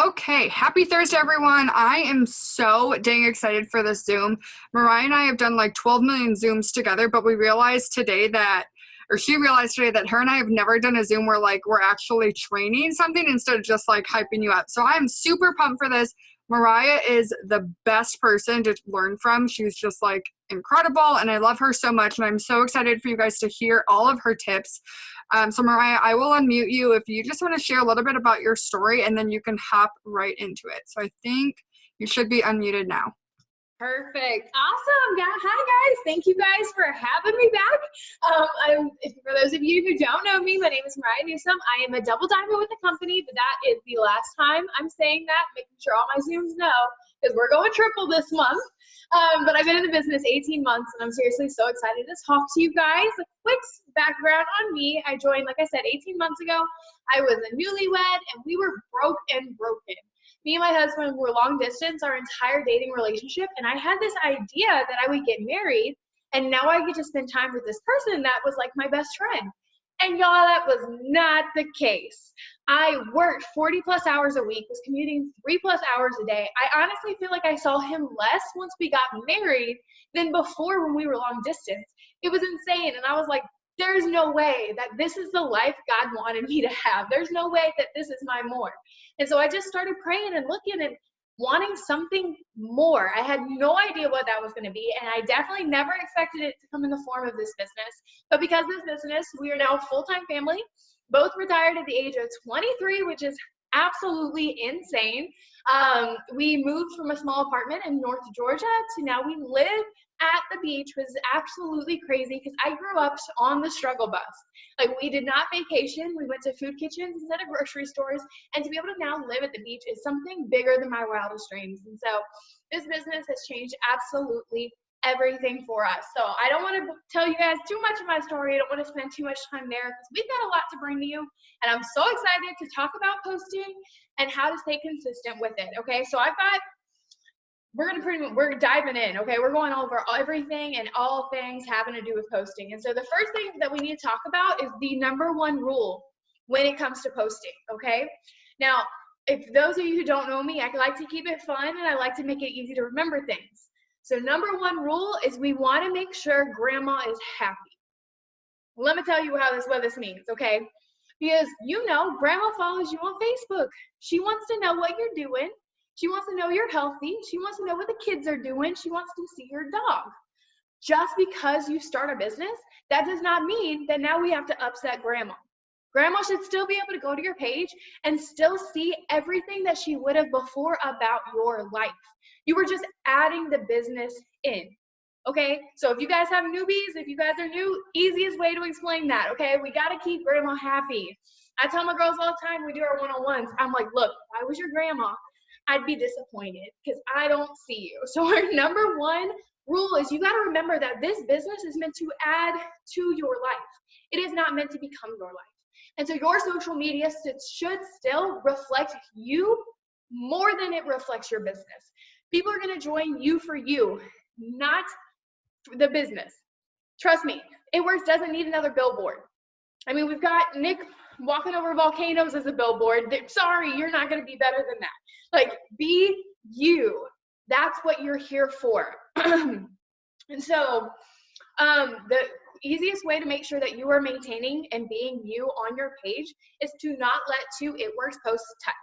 Okay, happy Thursday, everyone. I am so dang excited for this Zoom. Mariah and I have done like 12 million Zooms together, but we realized today that, or she realized today that her and I have never done a Zoom where like we're actually training something instead of just like hyping you up. So I'm super pumped for this. Mariah is the best person to learn from. She's just like incredible, and I love her so much, and I'm so excited for you guys to hear all of her tips. So Mariah, I will unmute you if you just want to share a little bit about your story, and then you can hop right into it. So I think you should be unmuted now. Perfect. Awesome. Hi, guys. Thank you guys for having me back. For those of you who don't know me, my name is Mariah Newsome. I am a double diamond with the company, but that is the last time I'm saying that, making sure all my Zooms know, because we're going triple this month. But I've been in the business 18 months, and I'm seriously so excited to talk to you guys. A quick background on me. I joined, like I said, 18 months ago. I was a newlywed, and we were broke and broken. Me and my husband were long distance our entire dating relationship, and I had this idea that I would get married, and now I get to spend time with this person that was like my best friend. And y'all, that was not the case. I worked 40 plus hours a week, was commuting 3 plus hours a day. I honestly feel like I saw him less once we got married than before when we were long distance. It was insane, and I was like, there's no way that this is the life God wanted me to have. There's no way that this is my more. And so I just started praying and looking and wanting something more. I had no idea what that was going to be, and I definitely never expected it to come in the form of this business. But because of this business, we are now a full-time family, both retired at the age of 23, which is absolutely insane. We moved from a small apartment in North Georgia to now we live at the beach, was absolutely crazy because I grew up on the struggle bus. Like, we did not vacation. We went to food kitchens instead of grocery stores. And to be able to now live at the beach is something bigger than my wildest dreams. And so this business has changed absolutely everything for us. So I don't want to tell you guys too much of my story. I don't want to spend too much time there because we've got a lot to bring to you. And I'm so excited to talk about posting and how to stay consistent with it. Okay, so we're diving in, okay? We're going over everything and all things having to do with posting. And so the first thing that we need to talk about is the number one rule when it comes to posting, okay? Now, if those of you who don't know me, I like to keep it fun and I like to make it easy to remember things. So number one rule is we want to make sure grandma is happy. Let me tell you what this means, okay? Because grandma follows you on Facebook. She wants to know what you're doing. She wants to know you're healthy. She wants to know what the kids are doing. She wants to see your dog. Just because you start a business, that does not mean that now we have to upset grandma. Grandma should still be able to go to your page and still see everything that she would have before about your life. You were just adding the business in, okay? So if you guys have newbies, if you guys are new, easiest way to explain that, okay? We got to keep grandma happy. I tell my girls all the time, we do our one-on-ones. I'm like, look, if I was your grandma, I'd be disappointed because I don't see you. So our number one rule is you got to remember that this business is meant to add to your life. It is not meant to become your life. And so your social media should still reflect you more than it reflects your business. People are going to join you for you, not the business. Trust me, It Works doesn't need another billboard. I mean, we've got Nick walking over volcanoes as a billboard. Sorry, you're not going to be better than that. Like, be you. That's what you're here for. And so the easiest way to make sure that you are maintaining and being you on your page is to not let two It Works posts touch.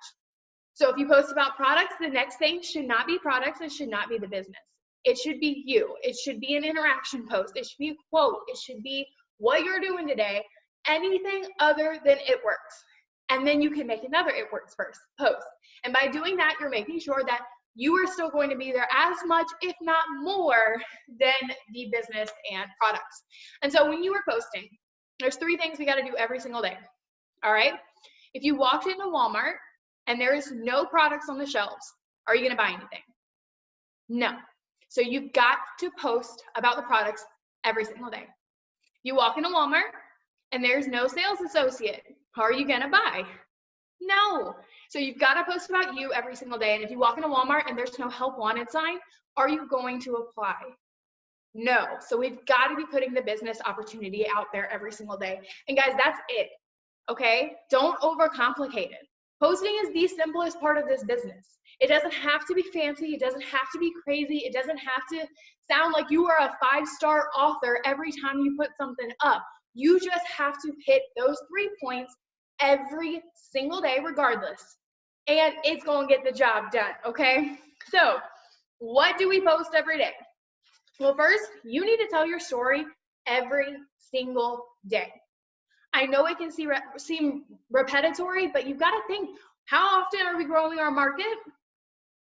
So if you post about products, the next thing should not be products. It should not be the business. It should be you. It should be an interaction post. It should be a quote. It should be what you're doing today. Anything other than It Works. And then you can make another It Works first post. And by doing that, you're making sure that you are still going to be there as much, if not more, than the business and products. And so when you are posting, there's 3 things we got to do every single day. All right? If you walked into Walmart and there is no products on the shelves, are you going to buy anything? No. So you've got to post about the products every single day. You walk into Walmart and there's no sales associate. How are you going to buy? No. So you've got to post about you every single day. And if you walk into Walmart and there's no help wanted sign, are you going to apply? No. So we've got to be putting the business opportunity out there every single day. And guys, that's it. Okay? Don't overcomplicate it. Posting is the simplest part of this business. It doesn't have to be fancy. It doesn't have to be crazy. It doesn't have to sound like you are a 5-star author every time you put something up. You just have to hit those 3 points every single day regardless, and it's going to get the job done, okay? So what do we post every day? Well, first, you need to tell your story every single day. I know it can seem repetitive, but you've got to think, how often are we growing our market?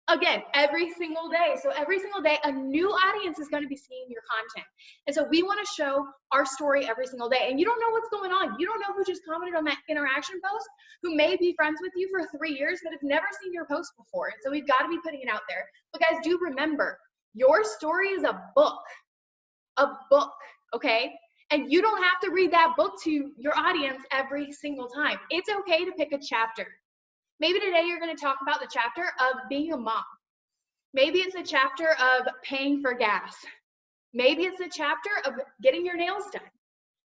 Again, every single day. So every single day, a new audience is going to be seeing your content. And so we want to show our story every single day. And you don't know what's going on. You don't know who just commented on that interaction post, who may be friends with you for 3 years, but have never seen your post before. And so we've got to be putting it out there. But guys, do remember, your story is a book, okay? And you don't have to read that book to your audience every single time. It's okay to pick a chapter. Maybe today you're going to talk about the chapter of being a mom. Maybe it's a chapter of paying for gas. Maybe it's a chapter of getting your nails done.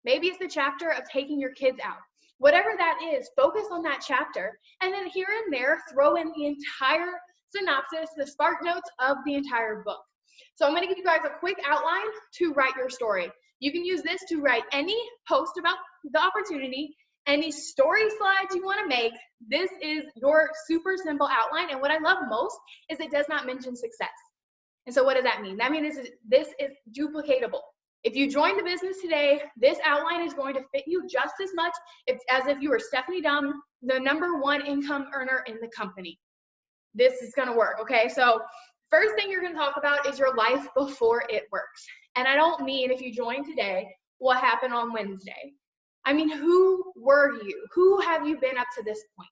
Maybe it's the chapter of taking your kids out. Whatever that is, focus on that chapter. And then here and there, throw in the entire synopsis, the spark notes of the entire book. So I'm going to give you guys a quick outline to write your story. You can use this to write any post about the opportunity, any story slides you want to make. This is your super simple outline. And what I love most is it does not mention success. And so what does that mean? That means this is duplicatable. If you join the business today, this outline is going to fit you just as much as if you were Stephanie Dunn, the #1 income earner in the company. This is going to work, okay? So first thing you're going to talk about is your life before it works. And I don't mean if you join today, what happened on Wednesday. I mean, who were you? Who have you been up to this point?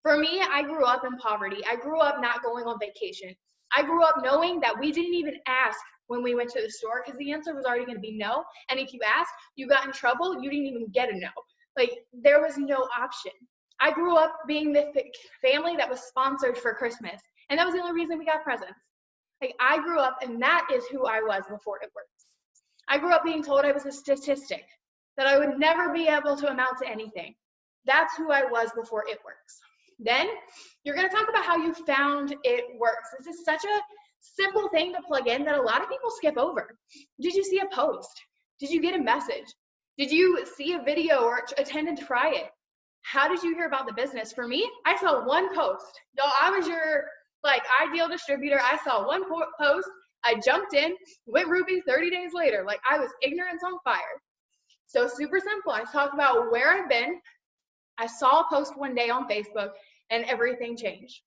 For me, I grew up in poverty. I grew up not going on vacation. I grew up knowing that we didn't even ask when we went to the store because the answer was already going to be no. And if you asked, you got in trouble, you didn't even get a no. Like, there was no option. I grew up being the family that was sponsored for Christmas. And that was the only reason we got presents. Like, I grew up, and that is who I was before it worked. I grew up being told I was a statistic, that I would never be able to amount to anything. That's who I was before it works. Then you're going to talk about how you found it works. This is such a simple thing to plug in that a lot of people skip over. Did you see a post? Did you get a message? Did you see a video or attend and try it? How did you hear about the business? For me, I saw one post. Y'all, I was your ideal distributor. I saw one post. I jumped in, went Ruby 30 days later. Like, I was ignorance on fire. So super simple. I talk about where I've been. I saw a post one day on Facebook and everything changed.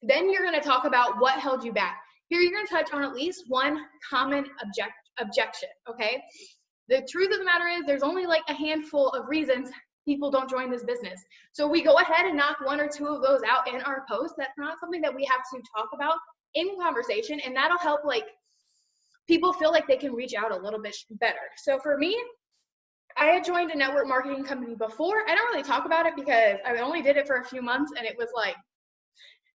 Then you're going to talk about what held you back. Here you're going to touch on at least one common objection, okay? The truth of the matter is there's only like a handful of reasons people don't join this business. So we go ahead and knock 1 or 2 of those out in our post. That's not something that we have to talk about in conversation, and that'll help like people feel like they can reach out a little bit better. So for me, I had joined a network marketing company before. I don't really talk about it because I only did it for a few months, and it was like,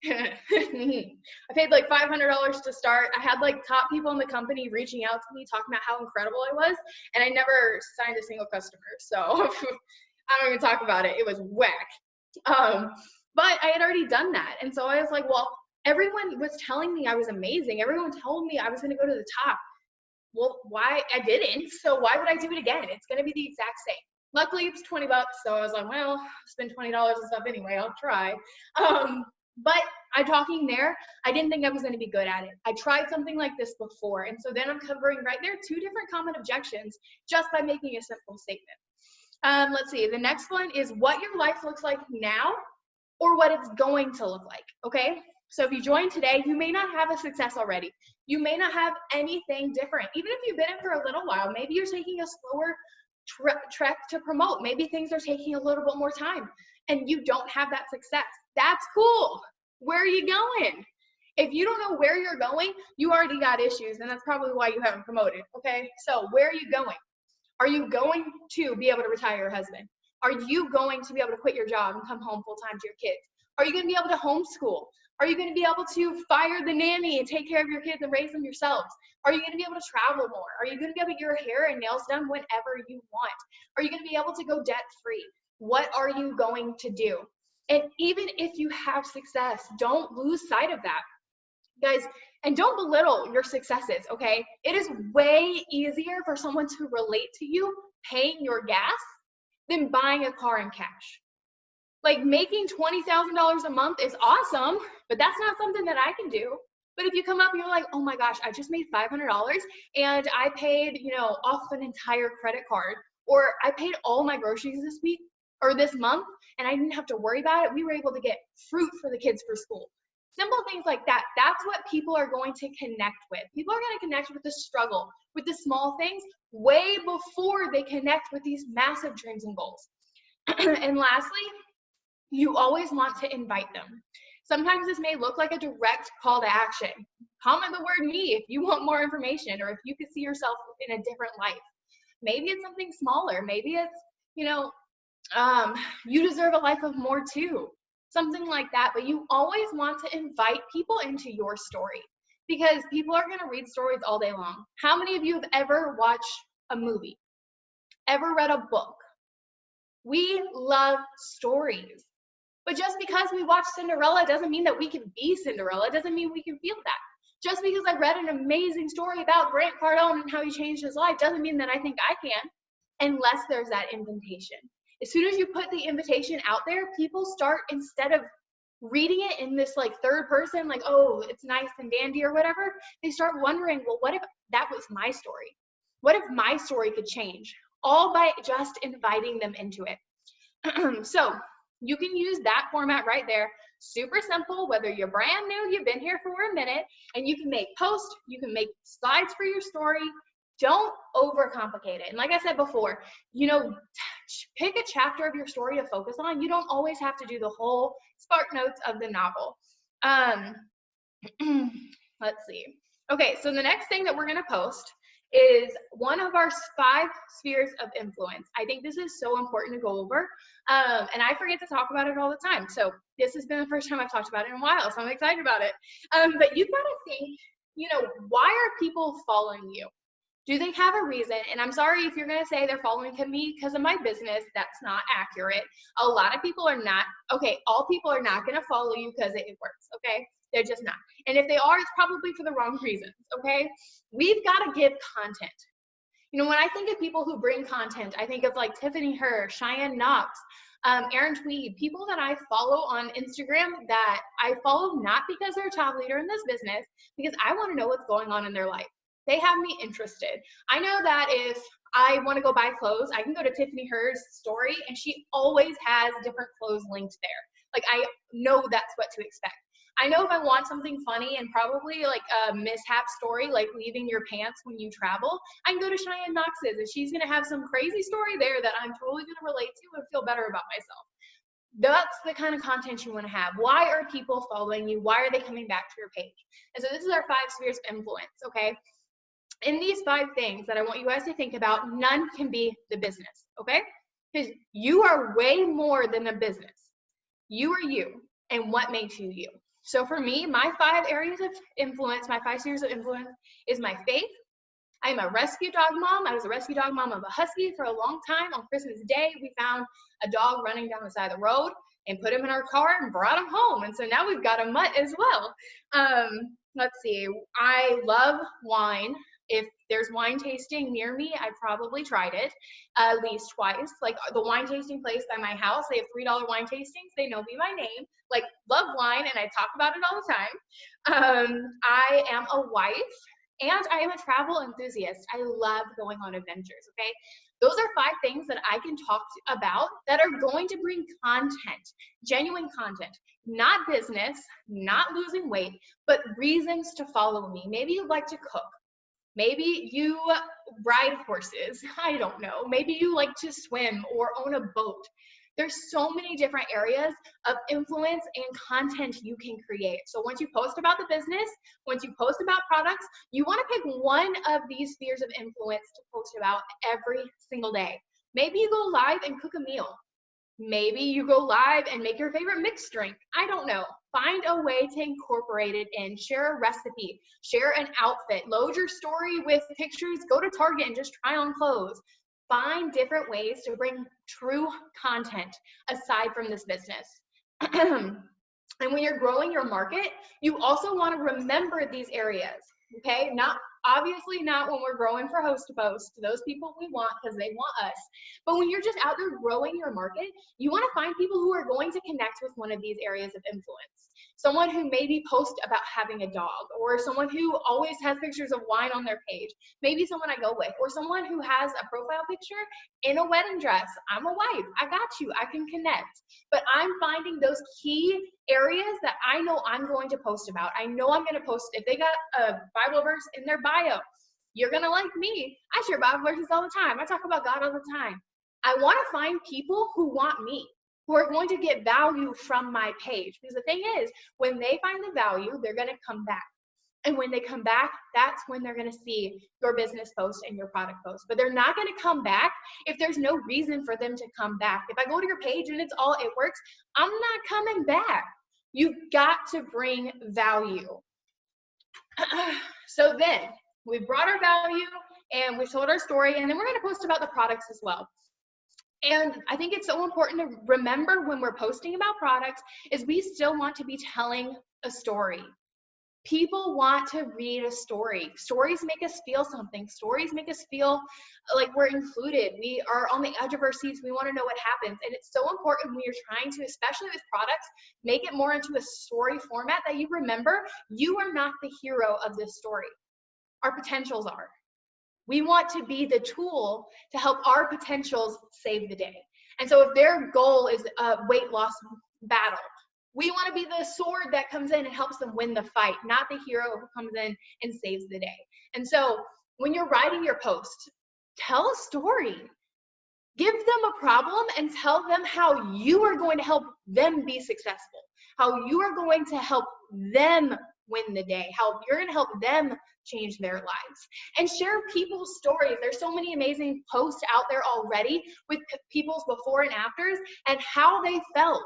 I paid like $500 to start. I had like top people in the company reaching out to me, talking about how incredible I was, and I never signed a single customer. So I don't even talk about it. It was whack. But I had already done that. And so I was like, well, everyone was telling me I was amazing. Everyone told me I was going to go to the top. Well, why? I didn't. So why would I do it again? It's going to be the exact same. Luckily, it's $20. So I was like, well, I'll spend $20 and stuff anyway. I'll try. But I'm talking there, I didn't think I was going to be good at it. I tried something like this before. And so then I'm covering right there 2 different common objections just by making a simple statement. Let's see. The next one is what your life looks like now or what it's going to look like. Okay. So if you join today, you may not have a success already. You may not have anything different. Even if you've been in for a little while, maybe you're taking a slower trek to promote. Maybe things are taking a little bit more time and you don't have that success. That's cool. Where are you going? If you don't know where you're going, you already got issues, and that's probably why you haven't promoted. Okay. So where are you going? Are you going to be able to retire your husband? Are you going to be able to quit your job and come home full time to your kids? Are you going to be able to homeschool? Are you going to be able to fire the nanny and take care of your kids and raise them yourselves? Are you going to be able to travel more? Are you going to be able to get your hair and nails done whenever you want? Are you going to be able to go debt free? What are you going to do? And even if you have success, don't lose sight of that, guys. And don't belittle your successes, okay? It is way easier for someone to relate to you paying your gas than buying a car in cash. Like, making $20,000 a month is awesome, but that's not something that I can do. But if you come up and you're like, oh my gosh, I just made $500 and I paid, off an entire credit card, or I paid all my groceries this week or this month and I didn't have to worry about it. We were able to get fruit for the kids for school. Simple things like that. That's what people are going to connect with. People are going to connect with the struggle, with the small things, way before they connect with these massive dreams and goals. And lastly, you always want to invite them. Sometimes this may look like a direct call to action. Comment the word me if you want more information, or if you could see yourself in a different life. Maybe it's something smaller. Maybe it's, you deserve a life of more too. Something like that. But you always want to invite people into your story, because people are going to read stories all day long. How many of you have ever watched a movie? Ever read a book? We love stories. But just because we watch Cinderella doesn't mean that we can be Cinderella. It doesn't mean we can feel that. Just because I read an amazing story about Grant Cardone and how he changed his life doesn't mean that I think I can, unless there's that invitation. As soon as you put the invitation out there, people start, instead of reading it in this like third person, like, oh, it's nice and dandy or whatever, they start wondering, well, what if that was my story? What if my story could change? All by just inviting them into it. So you can use that format right there. Super simple, whether you're brand new, you've been here for a minute, and you can make posts, you can make slides for your story. Don't overcomplicate it. And like I said before, pick a chapter of your story to focus on. You don't always have to do the whole Spark Notes of the novel. Let's see. Okay, so the next thing that we're gonna post is one of our 5 spheres of influence. I think this is so important to go over, and I forget to talk about it all the time. So this has been the first time I've talked about it in a while, so I'm excited about it. But you've got to think, why are people following you? Do they have a reason? And I'm sorry if you're going to say they're following me because of my business. That's not accurate. A lot of people are not. Okay, all people are not going to follow you because it works, okay? They're just not. And if they are, it's probably for the wrong reasons, okay? We've got to give content. When I think of people who bring content, I think of like Tiffany Hirsch, Cheyenne Knox, Aaron Tweed, people that I follow on Instagram that I follow not because they're a top leader in this business, because I want to know what's going on in their life. They have me interested. I know that if I want to go buy clothes, I can go to Tiffany Hirsch's story and she always has different clothes linked there. Like, I know that's what to expect. I know if I want something funny and probably like a mishap story, like leaving your pants when you travel, I can go to Cheyenne Knox's and she's going to have some crazy story there that I'm totally going to relate to and feel better about myself. That's the kind of content you want to have. Why are people following you? Why are they coming back to your page? And so this is our 5 spheres of influence, okay? In these 5 things that I want you guys to think about, none can be the business, okay? Because you are way more than a business. You are you and what makes you you. So for me, my 5 areas of influence, my 5 spheres of influence is my faith. I'm a rescue dog mom. I was a rescue dog mom of a husky for a long time. On Christmas Day, we found a dog running down the side of the road and put him in our car and brought him home. And so now we've got a mutt as well. Let's see. I love wine. If there's wine tasting near me, I've probably tried it at least twice. Like the wine tasting place by my house, they have $3 wine tastings. They know me by name. Like, love wine, and I talk about it all the time. I am a wife, and I am a travel enthusiast. I love going on adventures, okay? Those are 5 things that I can talk about that are going to bring content, genuine content, not business, not losing weight, but reasons to follow me. Maybe you like to cook. Maybe you ride horses. I don't know. Maybe you like to swim or own a boat. There's so many different areas of influence and content you can create. So once you post about the business, once you post about products, you want to pick one of these spheres of influence to post about every single day. Maybe you go live and cook a meal. Maybe you go live and make your favorite mixed drink. I don't know. Find a way to incorporate it in. Share a recipe. Share an outfit. Load your story with pictures. Go to Target and just try on clothes. Find different ways to bring true content aside from this business. And when you're growing your market, you also want to remember these areas, okay? Obviously not when we're growing for host to post, those people we want because they want us. But when you're just out there growing your market, you want to find people who are going to connect with one of these areas of influence. Someone who maybe posts about having a dog, or someone who always has pictures of wine on their page, maybe someone I go with, or someone who has a profile picture in a wedding dress. I'm a wife, I got you, I can connect. But I'm finding those key areas that I know I'm going to post about. I know I'm going to post, if they got a Bible verse in their bio, you're going to like me. I share Bible verses all the time. I talk about God all the time. I want to find people who want me, who are going to get value from my page. Because the thing is, when they find the value, they're going to come back. And when they come back, that's when they're going to see your business post and your product post. But they're not going to come back if there's no reason for them to come back. If I go to your page and it's all it works, I'm not coming back. You've got to bring value. So then we've brought our value and we've told our story, and then we're going to post about the products as well. And I think it's so important to remember when we're posting about products is we still want to be telling a story. People want to read a story. Stories make us feel something. Stories make us feel like we're included. We are on the edge of our seats. We want to know what happens. And it's so important when you're trying to, especially with products, make it more into a story format that you remember you are not the hero of this story. Our potentials are. We want to be the tool to help our potentials save the day. And so if their goal is a weight loss battle, we want to be the sword that comes in and helps them win the fight, not the hero who comes in and saves the day. And so when you're writing your post, tell a story. Give them a problem and tell them how you are going to help them be successful, how you are going to help them win the day, how you're going to help them change their lives. And share people's stories. There's so many amazing posts out there already with people's before and afters and how they felt,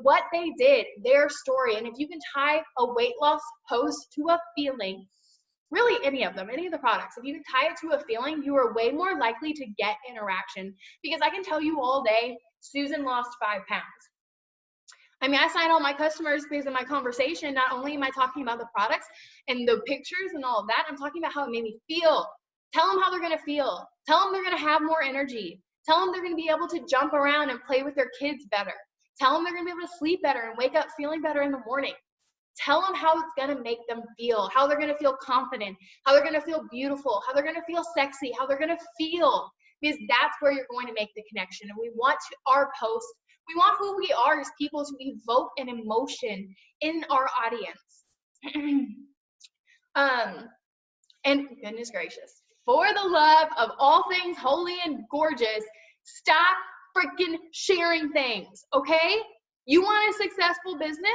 what they did, their story. And if you can tie a weight loss post to a feeling, really any of them, any of the products, if you can tie it to a feeling, you are way more likely to get interaction. Because I can tell you all day, Susan lost 5 pounds. I mean, I sign all my customers because of my conversation. Not only am I talking about the products and the pictures and all of that, I'm talking about how it made me feel. Tell them how they're going to feel. Tell them they're going to have more energy. Tell them they're going to be able to jump around and play with their kids better. Tell them they're going to be able to sleep better and wake up feeling better in the morning. Tell them how it's going to make them feel, how they're going to feel confident, how they're going to feel beautiful, how they're going to feel sexy, how they're going to feel. Because that's where you're going to make the connection. And we want our posts, we want who we are as people to evoke an emotion in our audience. And goodness gracious, for the love of all things holy and gorgeous, stop freaking sharing things, okay? You want a successful business?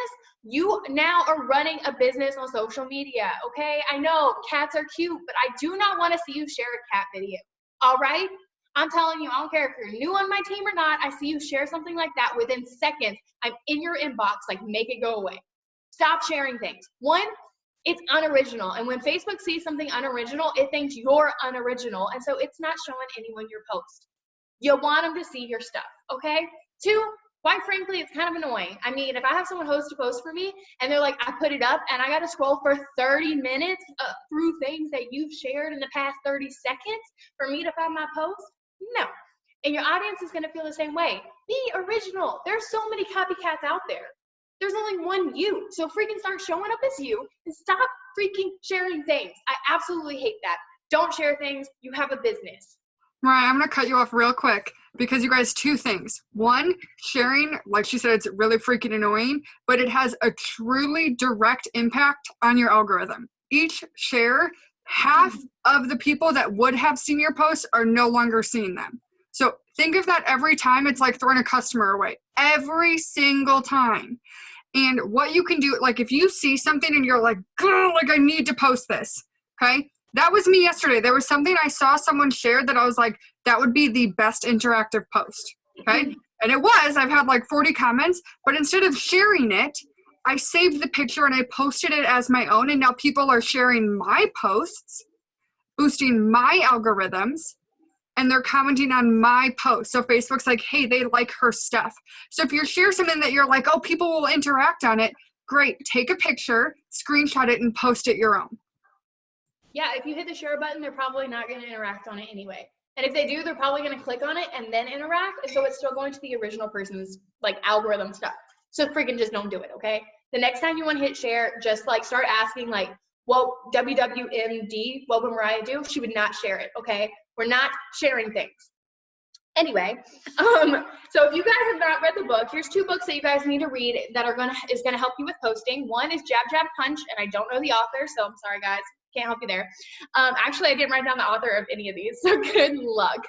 You now are running a business on social media, okay? I know cats are cute, but I do not want to see you share a cat video, all right? I'm telling you, I don't care if you're new on my team or not, I see you share something like that within seconds, I'm in your inbox, like make it go away. Stop sharing things. One, it's unoriginal. And when Facebook sees something unoriginal, it thinks you're unoriginal. And so it's not showing anyone your post. You want them to see your stuff, okay? Two, quite frankly, it's kind of annoying. I mean, if I have someone host a post for me and they're like, I put it up and I got to scroll for 30 minutes through things that you've shared in the past 30 seconds for me to find my post, no. And your audience is going to feel the same way. Be original. There's so many copycats out there. There's only one you. So freaking start showing up as you and stop freaking sharing things. I absolutely hate that. Don't share things. You have a business. Mariah, I'm going to cut you off real quick because you guys, 2 things. One, sharing, like she said, it's really freaking annoying, but it has a truly direct impact on your algorithm. Each share, half of the people that would have seen your posts are no longer seeing them. So think of that every time. It's like throwing a customer away every single time. And what you can do, like if you see something and you're like, like I need to post this, okay? That was me yesterday. There was something I saw someone share that I was like, that would be the best interactive post, okay? And it was, I've had like 40 comments, but instead of sharing it, I saved the picture and I posted it as my own, and now people are sharing my posts, boosting my algorithms, and they're commenting on my post. So Facebook's like, hey, they like her stuff. So if you share something that you're like, oh, people will interact on it, great. Take a picture, screenshot it, and post it your own. Yeah, if you hit the share button, they're probably not going to interact on it anyway. And if they do, they're probably going to click on it and then interact. And so it's still going to the original person's like algorithm stuff. So freaking just don't do it, okay? The next time you want to hit share, just like start asking like, what WWMD, what would Mariah do? She would not share it, okay? We're not sharing things. Anyway, so if you guys have not read the book, here's 2 books that you guys need to read that is gonna help you with posting. One is Jab Jab Punch, and I don't know the author, so I'm sorry guys, can't help you there. Actually, I didn't write down the author of any of these, so good luck.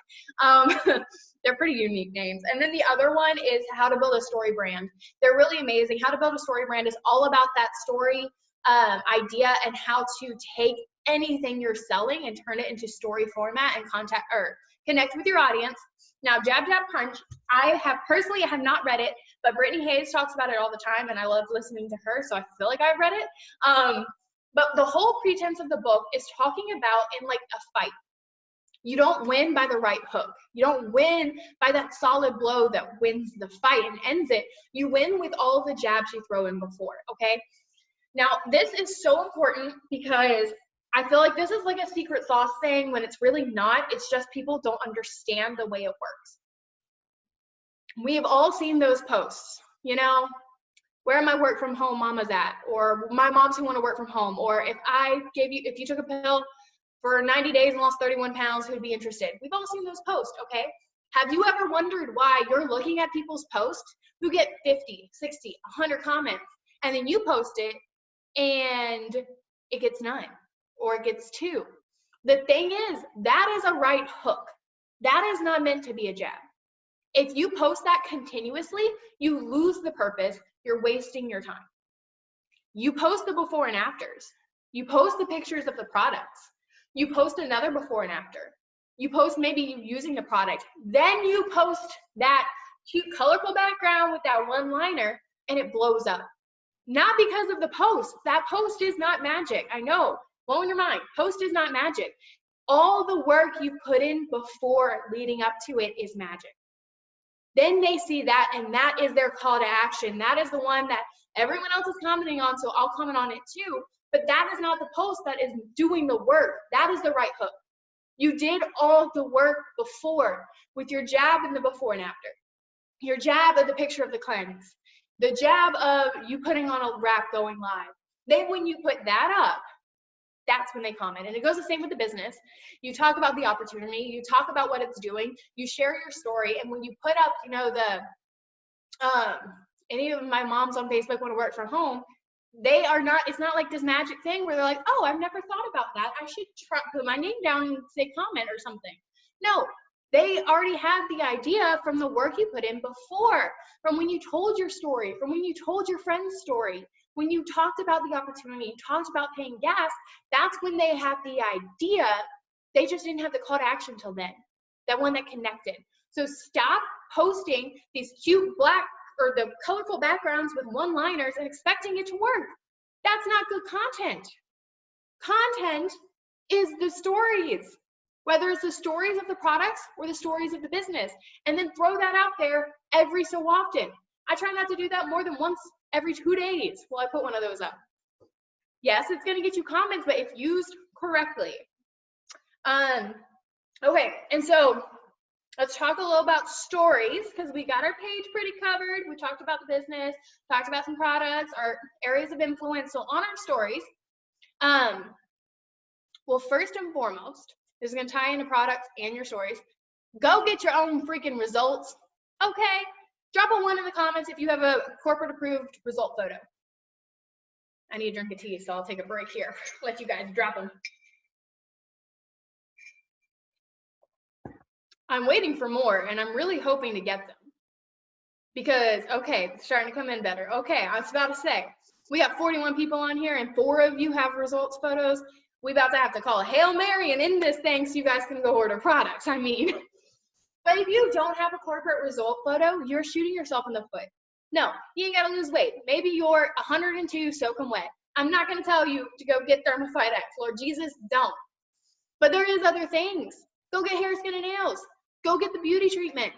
They're pretty unique names. And then the other one is How to Build a Story Brand. They're really amazing. How to Build a Story Brand is all about that story idea and how to take anything you're selling and turn it into story format and connect with your audience. Now, Jab Jab Punch, I personally have not read it, but Brittany Hayes talks about it all the time, and I love listening to her, so I feel like I've read it. But the whole pretense of the book is talking about in like a fight. You don't win by the right hook. You don't win by that solid blow that wins the fight and ends it. You win with all the jabs you throw in before, okay? Now, this is so important because I feel like this is like a secret sauce thing when it's really not. It's just people don't understand the way it works. We have all seen those posts, you know, where are my work from home mamas at? Or my moms who want to work from home. Or if you took a pill for 90 days and lost 31 pounds, who'd be interested? We've all seen those posts, okay? Have you ever wondered why you're looking at people's posts who get 50, 60, 100 comments, and then you post it and it gets 9 or it gets 2? The thing is, that is a right hook. That is not meant to be a jab. If you post that continuously, you lose the purpose. You're wasting your time. You post the before and afters. You post the pictures of the products. You post another before and after. You post maybe you using the product. Then you post that cute, colorful background with that one-liner, and it blows up. Not because of the post. That post is not magic. I know, blow in your mind. Post is not magic. All the work you put in before leading up to it is magic. Then they see that, and that is their call to action. That is the one that everyone else is commenting on, so I'll comment on it too. But that is not the post that is doing the work. That is the right hook. You did all the work before with your jab in the before and after. Your jab of the picture of the cleanse. The jab of you putting on a wrap going live. Then when you put that up, that's when they comment. And it goes the same with the business. You talk about the opportunity. You talk about what it's doing. You share your story. And when you put up, you know, any of my moms on Facebook want to work from home, they are not, it's not like this magic thing where they're like, oh, I've never thought about that. I should put my name down and say comment or something. No, they already had the idea from the work you put in before, from when you told your story, from when you told your friend's story, when you talked about the opportunity, you talked about paying gas. That's when they had the idea. They just didn't have the call to action till then, that one that connected. So stop posting these cute black or the colorful backgrounds with one-liners and expecting it to work. That's not good content. Content is the stories, whether it's the stories of the products or the stories of the business, and then throw that out there every so often. I try not to do that more than once every 2 days. Well, I put one of those up. Yes, it's going to get you comments, but if used correctly. Okay, and so let's talk a little about stories, because we got our page pretty covered. We talked about the business, talked about some products, our areas of influence. So on our stories, well, first and foremost, this is going to tie into products and your stories. Go get your own freaking results. Okay, drop a 1 in the comments if you have a corporate approved result photo. I need a drink of tea, so I'll take a break here. Let you guys drop them. I'm waiting for more, and I'm really hoping to get them. Because, okay, it's starting to come in better. Okay, I was about to say, we got 41 people on here, and 4 of you have results photos. We about to have to call a Hail Mary and end this thing so you guys can go order products. I mean, but if you don't have a corporate result photo, you're shooting yourself in the foot. No, you ain't got to lose weight. Maybe you're 102 soaking wet. I'm not going to tell you to go get Thermifite X. Lord Jesus, don't. But there is other things. Go get hair, skin, and nails. Go get the beauty treatment.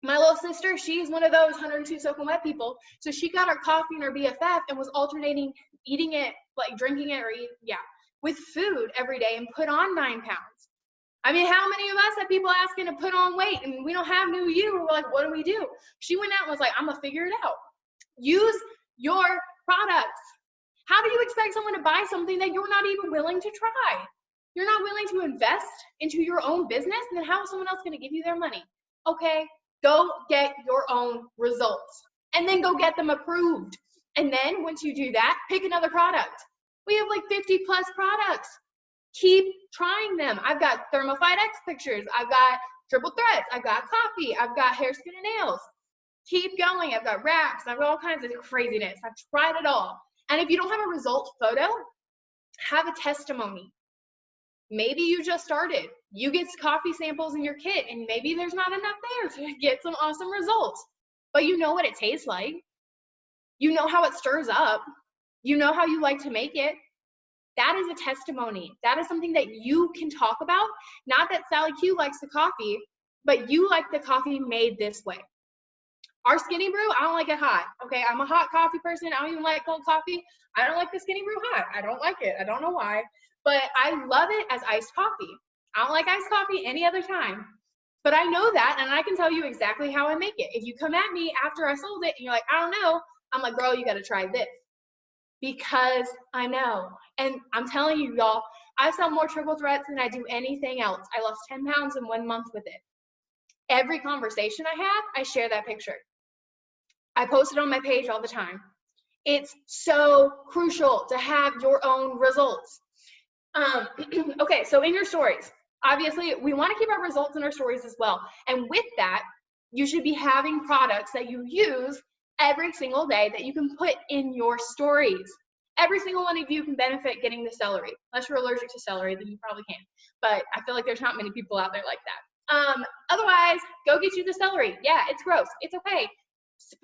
My little sister, she's one of those 102 soaking wet people. So she got her coffee and her BFF and was alternating eating it, like drinking it with food every day and put on 9 pounds. I mean, how many of us have people asking to put on weight and we don't have new you? We're like, what do we do? She went out and was like, I'm gonna figure it out. Use your products. How do you expect someone to buy something that you're not even willing to try? You're not willing to invest into your own business, and then how is someone else gonna give you their money? Okay, go get your own results and then go get them approved. And then once you do that, pick another product. We have like 50 plus products. Keep trying them. I've got Thermophyte X pictures. I've got triple threads. I've got coffee. I've got hair, skin, and nails. Keep going. I've got wraps. I've got all kinds of craziness. I've tried it all. And if you don't have a result photo, have a testimony. Maybe you just started. You get coffee samples in your kit, and maybe there's not enough there to get some awesome results. But you know what it tastes like. You know how it stirs up. You know how you like to make it. That is a testimony. That is something that you can talk about. Not that Sally Q likes the coffee, but you like the coffee made this way. Our Skinny Brew, I don't like it hot. Okay, I'm a hot coffee person. I don't even like cold coffee. I don't like the Skinny Brew hot. I don't like it. I don't know why. But I love it as iced coffee. I don't like iced coffee any other time. But I know that, and I can tell you exactly how I make it. If you come at me after I sold it and you're like, I don't know, I'm like, girl, you got to try this. Because I know. And I'm telling you, y'all, I sell more triple threats than I do anything else. I lost 10 pounds in 1 month with it. Every conversation I have, I share that picture. I post it on my page all the time. It's so crucial to have your own results. Okay, so in your stories, obviously, we want to keep our results in our stories as well. And with that, you should be having products that you use every single day that you can put in your stories. Every single one of you can benefit getting the celery. Unless you're allergic to celery, then you probably can. But I feel like there's not many people out there like that. Otherwise, go get you the celery. Yeah, it's gross. It's okay.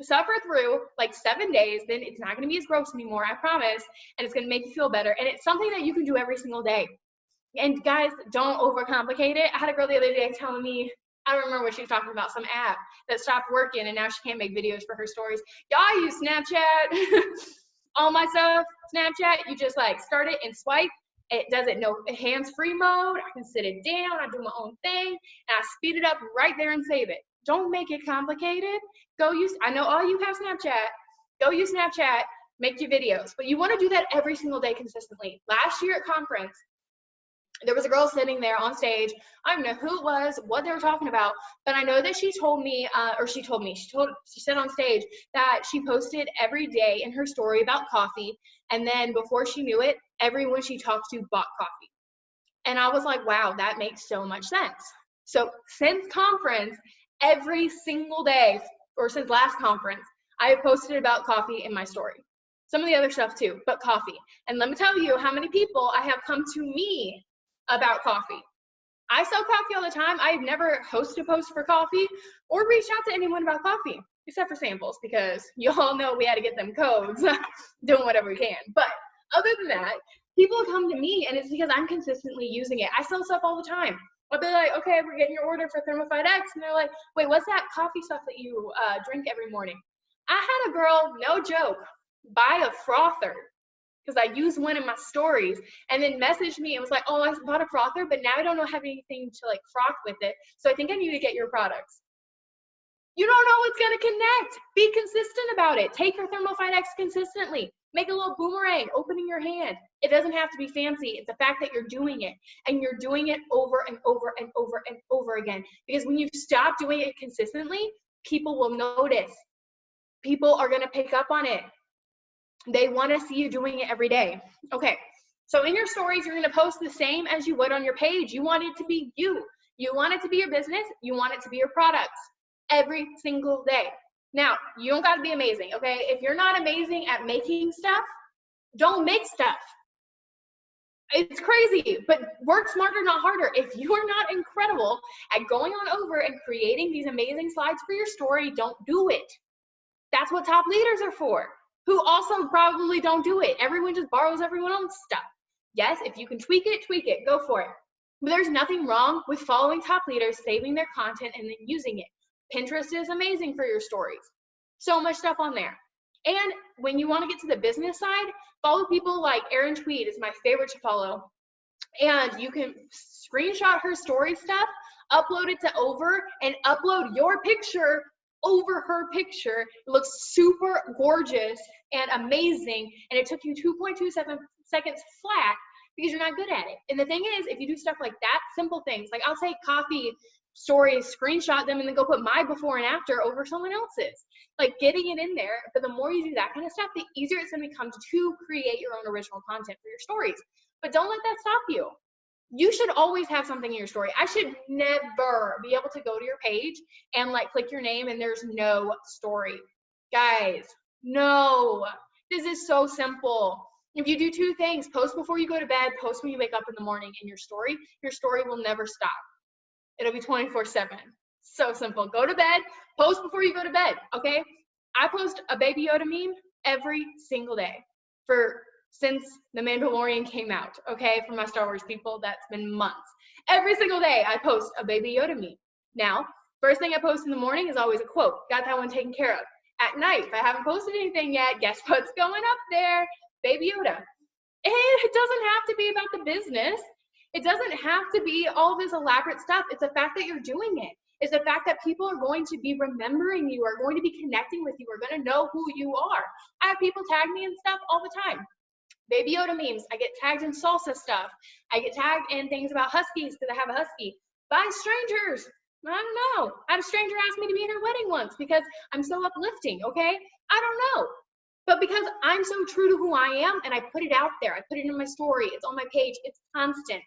Suffer through like 7 days, then it's not going to be as gross anymore, I promise, and it's going to make you feel better. And it's something that you can do every single day. And guys, don't overcomplicate it. I had a girl the other day telling me, I don't remember what she was talking about, some app that stopped working and now she can't make videos for her stories. Y'all use Snapchat. All my stuff, Snapchat, you just like start it and swipe. It does it no hands-free mode. I can sit it down, I do my own thing, and I speed it up right there and save it. Don't make it complicated. I know all you have Snapchat. Go use Snapchat, make your videos. But you want to do that every single day consistently. Last year at conference, there was a girl sitting there on stage. I don't know who it was, what they were talking about, but I know that she said on stage that she posted every day in her story about coffee. And then before she knew it, everyone she talked to bought coffee. And I was like, wow, that makes so much sense. So since conference, every single day, or since last conference, I have posted about coffee in my story. Some of the other stuff too, but coffee. And let me tell you how many people I have come to me about coffee. I sell coffee all the time. I've never hosted a post for coffee or reached out to anyone about coffee, except for samples, because you all know we had to get them codes, doing whatever we can. But other than that, people come to me and it's because I'm consistently using it. I sell stuff all the time. I'll be like, okay, we're getting your order for Thermophyte X. And they're like, wait, what's that coffee stuff that you drink every morning? I had a girl, no joke, buy a frother because I used one in my stories and then messaged me and was like, oh, I bought a frother, but now I don't have anything to like froth with it. So I think I need to get your products. You don't know what's going to connect. Be consistent about it. Take your Thermophyte X consistently. Make a little boomerang, opening your hand. It doesn't have to be fancy. It's the fact that you're doing it and you're doing it over and over and over and over again. Because when you stop doing it consistently, people will notice. People are going to pick up on it. They want to see you doing it every day. Okay, so in your stories, you're going to post the same as you would on your page. You want it to be you. You want it to be your business. You want it to be your products every single day. Now, you don't got to be amazing, okay? If you're not amazing at making stuff, don't make stuff. It's crazy, but work smarter, not harder. If you are not incredible at going on over and creating these amazing slides for your story, don't do it. That's what top leaders are for, who also probably don't do it. Everyone just borrows everyone else's stuff. Yes, if you can tweak it, go for it. But there's nothing wrong with following top leaders, saving their content, and then using it. Pinterest is amazing for your stories. So much stuff on there. And when you want to get to the business side, follow people like Erin Tweed is my favorite to follow. And you can screenshot her story stuff, upload it to Over, and upload your picture over her picture. It looks super gorgeous and amazing, and it took you 2.27 seconds flat because you're not good at it. And the thing is, if you do stuff like that, simple things, like I'll take coffee stories, screenshot them, and then go put my before and after over someone else's. Like getting it in there, but the more you do that kind of stuff, the easier it's going to become to create your own original content for your stories. But don't let that stop you. You should always have something in your story. I should never be able to go to your page and like click your name and there's no story. Guys, no. This is so simple. If you do two things, post before you go to bed, post when you wake up in the morning, in your story will never stop. It'll be 24/7. So simple. Go to bed, post before you go to bed, okay? I post a Baby Yoda meme every single day since The Mandalorian came out, okay? For my Star Wars people, that's been months. Every single day, I post a Baby Yoda meme. Now, first thing I post in the morning is always a quote. Got that one taken care of. At night, if I haven't posted anything yet, guess what's going up there? Baby Yoda. And it doesn't have to be about the business. It doesn't have to be all this elaborate stuff. It's the fact that you're doing it. It's the fact that people are going to be remembering you, are going to be connecting with you, are going to know who you are. I have people tag me and stuff all the time. Baby Yoda memes. I get tagged in salsa stuff. I get tagged in things about huskies because I have a husky by strangers. I don't know. I had a stranger ask me to be in her wedding once because I'm so uplifting, okay? I don't know. But because I'm so true to who I am and I put it out there, I put it in my story, it's on my page, it's constant.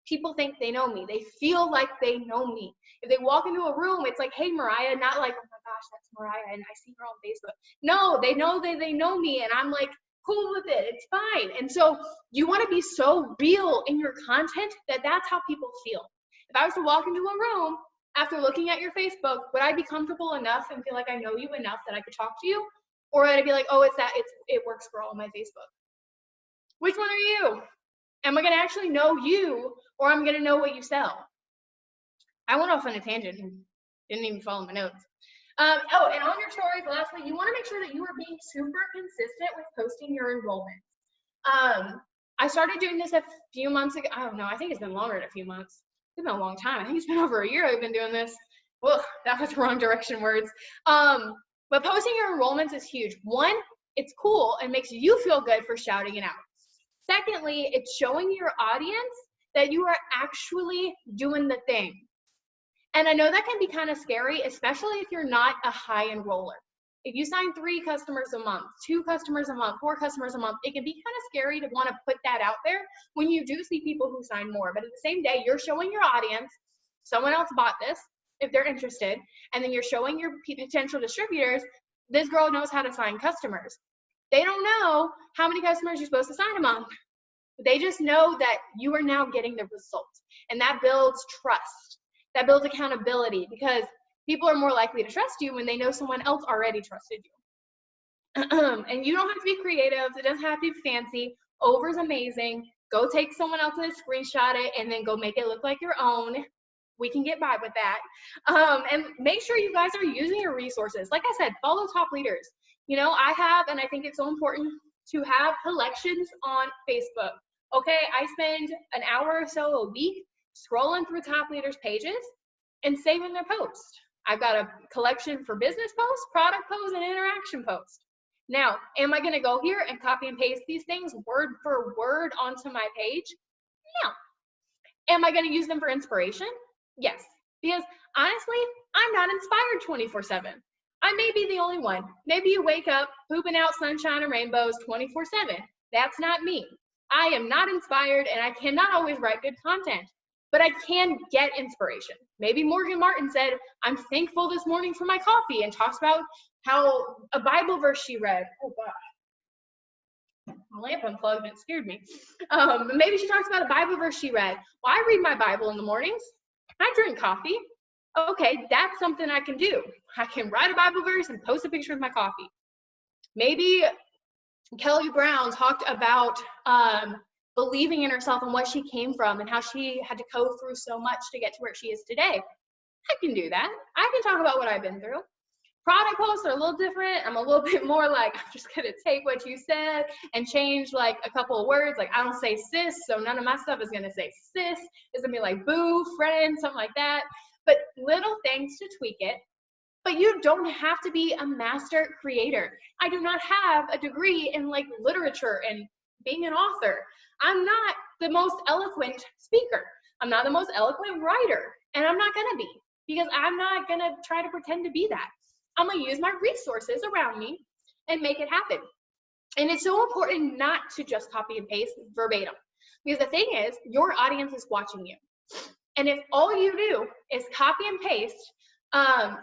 People think they know me. They feel like they know me. If they walk into a room, it's like, hey, Mariah, not like, oh my gosh, that's Mariah and I see her on Facebook. No, they know that they know me and I'm like, cool with it, it's fine. And so you want to be so real in your content that that's how people feel. If I was to walk into a room after looking at your Facebook, would I be comfortable enough and feel like I know you enough that I could talk to you? Or would I be like, oh, it works for all on my Facebook? Which one are you? Am I going to actually know you, or am I going to know what you sell? I went off on a tangent and didn't even follow my notes. And on your stories, lastly, you want to make sure that you are being super consistent with posting your enrollments. I started doing this a few months ago. I don't know. I think it's been longer than a few months. It's been a long time. I think it's been over a year I've been doing this. Well, that was wrong direction words. But posting your enrollments is huge. One, it's cool and makes you feel good for shouting it out. Secondly, it's showing your audience that you are actually doing the thing. And I know that can be kind of scary, especially if you're not a high enroller. If you sign 3 customers a month, 2 customers a month, 4 customers a month, it can be kind of scary to want to put that out there when you do see people who sign more. But at the same day, you're showing your audience, someone else bought this, if they're interested, and then you're showing your potential distributors, this girl knows how to sign customers. They don't know how many customers you're supposed to sign a month. They just know that you are now getting the result. And that builds trust. That builds accountability because people are more likely to trust you when they know someone else already trusted you. And you don't have to be creative. It doesn't have to be fancy. Over's amazing. Go take someone else's, screenshot it, and then go make it look like your own. We can get by with that. And make sure you guys are using your resources. Like I said, follow top leaders. You know, I have, and I think it's so important to have collections on Facebook. Okay, I spend an hour or so a week scrolling through top leaders' pages and saving their posts. I've got a collection for business posts, product posts, and interaction posts. Now, am I going to go here and copy and paste these things word for word onto my page? No. Am I going to use them for inspiration? Yes. Because honestly, I'm not inspired 24/7. I may be the only one. Maybe you wake up pooping out sunshine and rainbows 24/7. That's not me. I am not inspired and I cannot always write good content, but I can get inspiration. Maybe Morgan Martin said, I'm thankful this morning for my coffee, and talks about how a Bible verse she read. Oh gosh. My lamp unplugged and it scared me. Maybe she talks about a Bible verse she read. Well, I read my Bible in the mornings. I drink coffee. Okay, that's something I can do. I can write a Bible verse and post a picture of my coffee. Maybe Kelly Brown talked about believing in herself and what she came from and how she had to go through so much to get to where she is today. I can do that. I can talk about what I've been through. Product posts are a little different. I'm a little bit more like, I'm just gonna take what you said and change like a couple of words. Like I don't say sis, so none of my stuff is gonna say sis. It's gonna be like boo, friend, something like that. But little things to tweak it. But you don't have to be a master creator. I do not have a degree in like literature and being an author. I'm not the most eloquent speaker. I'm not the most eloquent writer. And I'm not gonna be, because I'm not gonna try to pretend to be that. I'm gonna use my resources around me and make it happen. And it's so important not to just copy and paste verbatim, because the thing is, your audience is watching you. And if all you do is copy and paste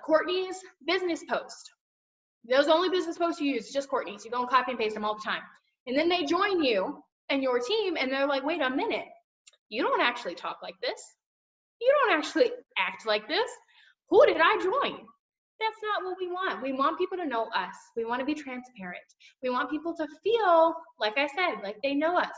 Courtney's business post, those only business posts you use, just Courtney's, you go and copy and paste them all the time. And then they join you and your team and they're like, wait a minute, you don't actually talk like this. You don't actually act like this. Who did I join? That's not what we want. We want people to know us. We want to be transparent. We want people to feel, like I said, like they know us.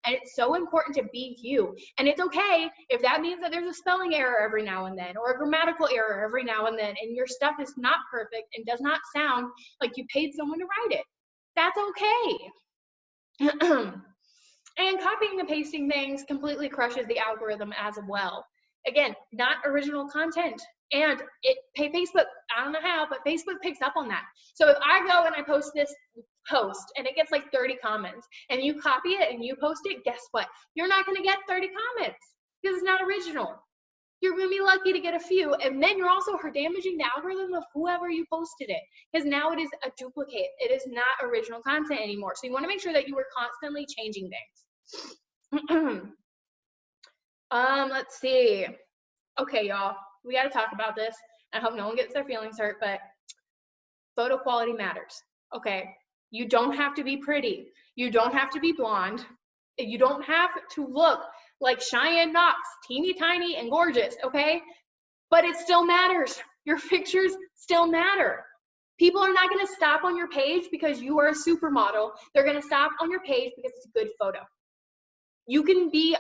And it's so important to be you. And it's okay if that means that there's a spelling error every now and then, or a grammatical error every now and then, and your stuff is not perfect and does not sound like you paid someone to write it. That's okay. And copying and pasting things completely crushes the algorithm as well. Again, not original content. And Facebook, I don't know how, but Facebook picks up on that. So if I go and I post this post and it gets like 30 comments and you copy it and you post it, guess what? You're not going to get 30 comments because it's not original. You're going to be lucky to get a few. And then you're also damaging the algorithm of whoever you posted it, because now it is a duplicate. It is not original content anymore. So you want to make sure that you are constantly changing things. Let's see. Okay, y'all. We got to talk about this. I hope no one gets their feelings hurt, but photo quality matters. Okay, you don't have to be pretty. You don't have to be blonde. You don't have to look like Cheyenne Knox, teeny tiny and gorgeous, okay? But it still matters. Your pictures still matter. People are not gonna stop on your page because you are a supermodel. They're gonna stop on your page because it's a good photo. You can be,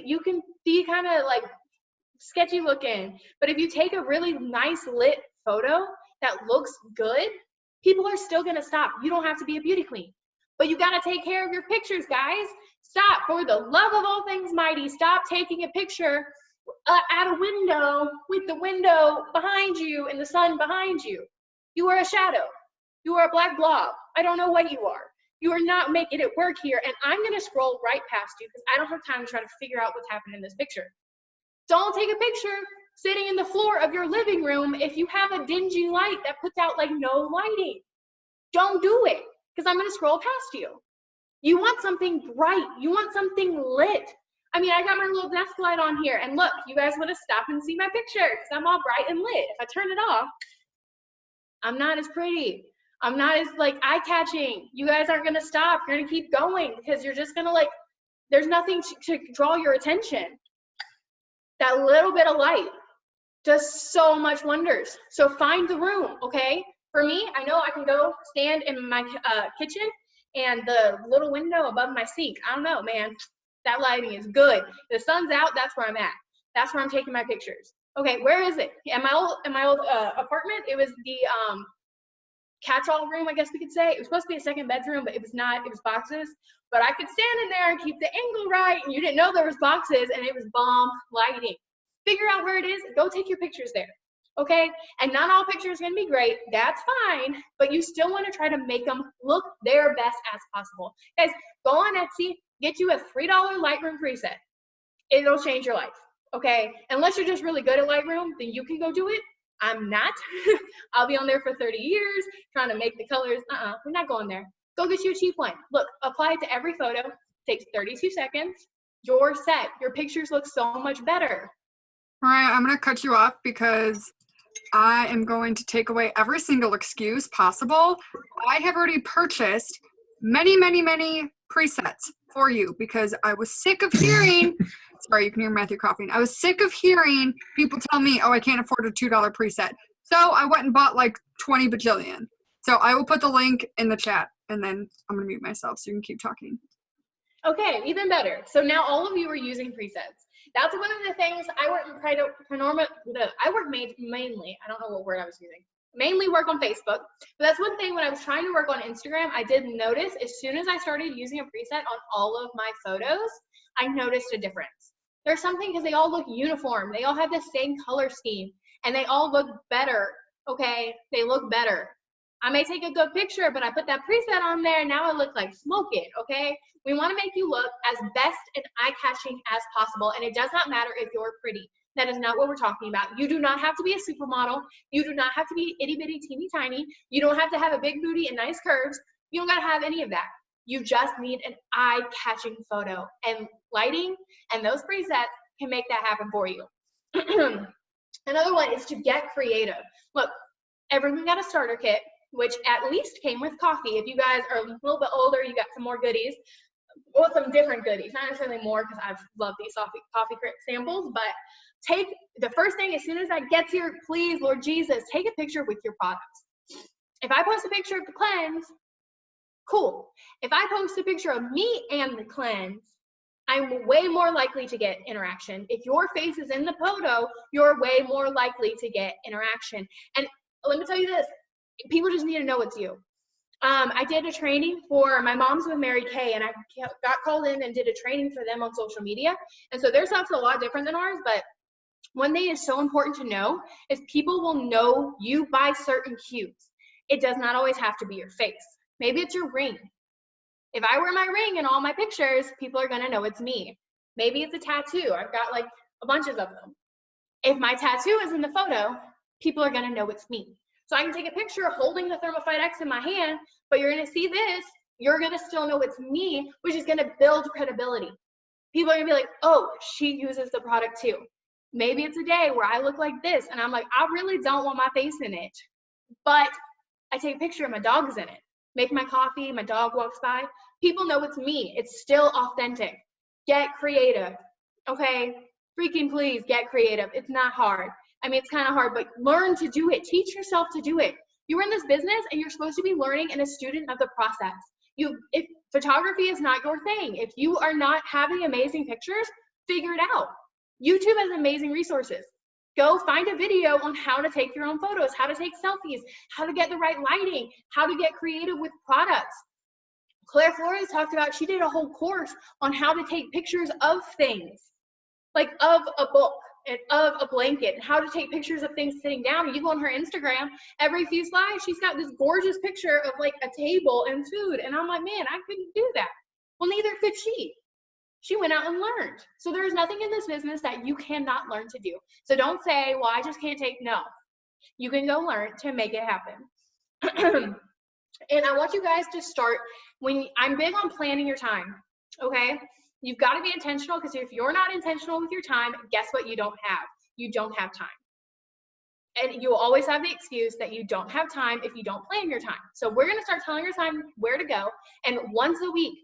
you can be kind of like sketchy looking, but if you take a really nice lit photo that looks good, people are still gonna stop. You don't have to be a beauty queen, but you gotta take care of your pictures, guys. Stop, for the love of all things mighty, stop taking a picture at a window with the window behind you and the sun behind you. You are a shadow. You are a black blob. I don't know what you are. You are not making it work here, and I'm gonna scroll right past you because I don't have time to try to figure out what's happened in this picture. Don't take a picture sitting in the floor of your living room if you have a dingy light that puts out like no lighting. Don't do it, because I'm going to scroll past you. You want something bright. You want something lit. I mean, I got my little desk light on here, and look, you guys want to stop and see my picture because I'm all bright and lit. If I turn it off, I'm not as pretty. I'm not as like eye-catching. You guys aren't going to stop. You're going to keep going because you're just going to like, there's nothing to draw your attention. That little bit of light does so much wonders. So find the room, okay? For me, I know I can go stand in my kitchen and the little window above my sink. I don't know, man. That lighting is good. The sun's out, that's where I'm at. That's where I'm taking my pictures. Okay, where is it? In my old apartment, it was the catch-all room, I guess we could say. It was supposed to be a second bedroom, but it was not. It was boxes. But I could stand in there and keep the angle right, and you didn't know there was boxes, and it was bomb lighting. Figure out where it is. Go take your pictures there, okay? And not all pictures are going to be great. That's fine, but you still want to try to make them look their best as possible. Guys, go on Etsy, get you a $3 Lightroom preset. It'll change your life, okay? Unless you're just really good at Lightroom, then you can go do it. I'm not. I'll be on there for 30 years trying to make the colors. We're not going there. Go get you a cheap one. Look, apply it to every photo. Takes 32 seconds. You're set. Your pictures look so much better. Mariah, I'm going to cut you off because I am going to take away every single excuse possible. I have already purchased many, many, many presets for you because I was sick of hearing, sorry, you can hear Matthew coughing. I was sick of hearing people tell me, oh, I can't afford a $2 preset. So I went and bought like 20 bajillion. So I will put the link in the chat and then I'm going to mute myself so you can keep talking. Okay, even better. So now all of you are using presets. That's one of the things I work mainly, I don't know what word I was using, mainly work on Facebook. But that's one thing when I was trying to work on Instagram, I did notice as soon as I started using a preset on all of my photos, I noticed a difference. There's something because they all look uniform. They all have the same color scheme and they all look better. Okay, they look better. I may take a good picture, but I put that preset on there and now I look like smoke it, okay? We want to make you look as best and eye-catching as possible, and it does not matter if you're pretty. That is not what we're talking about. You do not have to be a supermodel. You do not have to be itty-bitty, teeny-tiny. You don't have to have a big booty and nice curves. You don't got to have any of that. You just need an eye-catching photo, and lighting and those presets can make that happen for you. Another one is to get creative. Look, everyone got a starter kit, which at least came with coffee. If you guys are a little bit older, you got some more goodies. Well, some different goodies, not necessarily more because I've loved these coffee samples, but take the first thing as soon as that gets here, please, Lord Jesus, take a picture with your products. If I post a picture of the cleanse, cool. If I post a picture of me and the cleanse, I'm way more likely to get interaction. If your face is in the photo, you're way more likely to get interaction. And let me tell you this, people just need to know it's you. I did a training for my mom's with Mary Kay, and I got called in and did a training for them on social media. And so their stuff's a lot different than ours, but one thing is so important to know is people will know you by certain cues. It does not always have to be your face. Maybe it's your ring. If I wear my ring in all my pictures, people are gonna know it's me. Maybe it's a tattoo. I've got like a bunch of them. If my tattoo is in the photo, people are gonna know it's me. So I can take a picture holding the Thermophyte X in my hand, but you're gonna see this, you're gonna still know it's me, which is gonna build credibility. People are gonna be like, oh, she uses the product too. Maybe it's a day where I look like this and I'm like, I really don't want my face in it, but I take a picture and my dog's in it. Make my coffee, my dog walks by. People know it's me. It's still authentic. Get creative, okay? Freaking please get creative. It's not hard. I mean, it's kind of hard, but learn to do it. Teach yourself to do it. You're in this business and you're supposed to be learning and a student of the process. If photography is not your thing, if you are not having amazing pictures, figure it out. YouTube has amazing resources. Go find a video on how to take your own photos, how to take selfies, how to get the right lighting, how to get creative with products. Claire Flores talked about, she did a whole course on how to take pictures of things, like of a book and of a blanket, and how to take pictures of things sitting down. You go on her Instagram, every few slides, she's got this gorgeous picture of like a table and food. And I'm like, man, I couldn't do that. Well, neither could she. She went out and learned. So there's nothing in this business that you cannot learn to do. So don't say, well, I just can't take, no. You can go learn to make it happen. And I want you guys to start, I'm big on planning your time, okay? You've got to be intentional, because if you're not intentional with your time, guess what you don't have? You don't have time. And you will always have the excuse that you don't have time if you don't plan your time. So we're going to start telling your time where to go, and once a week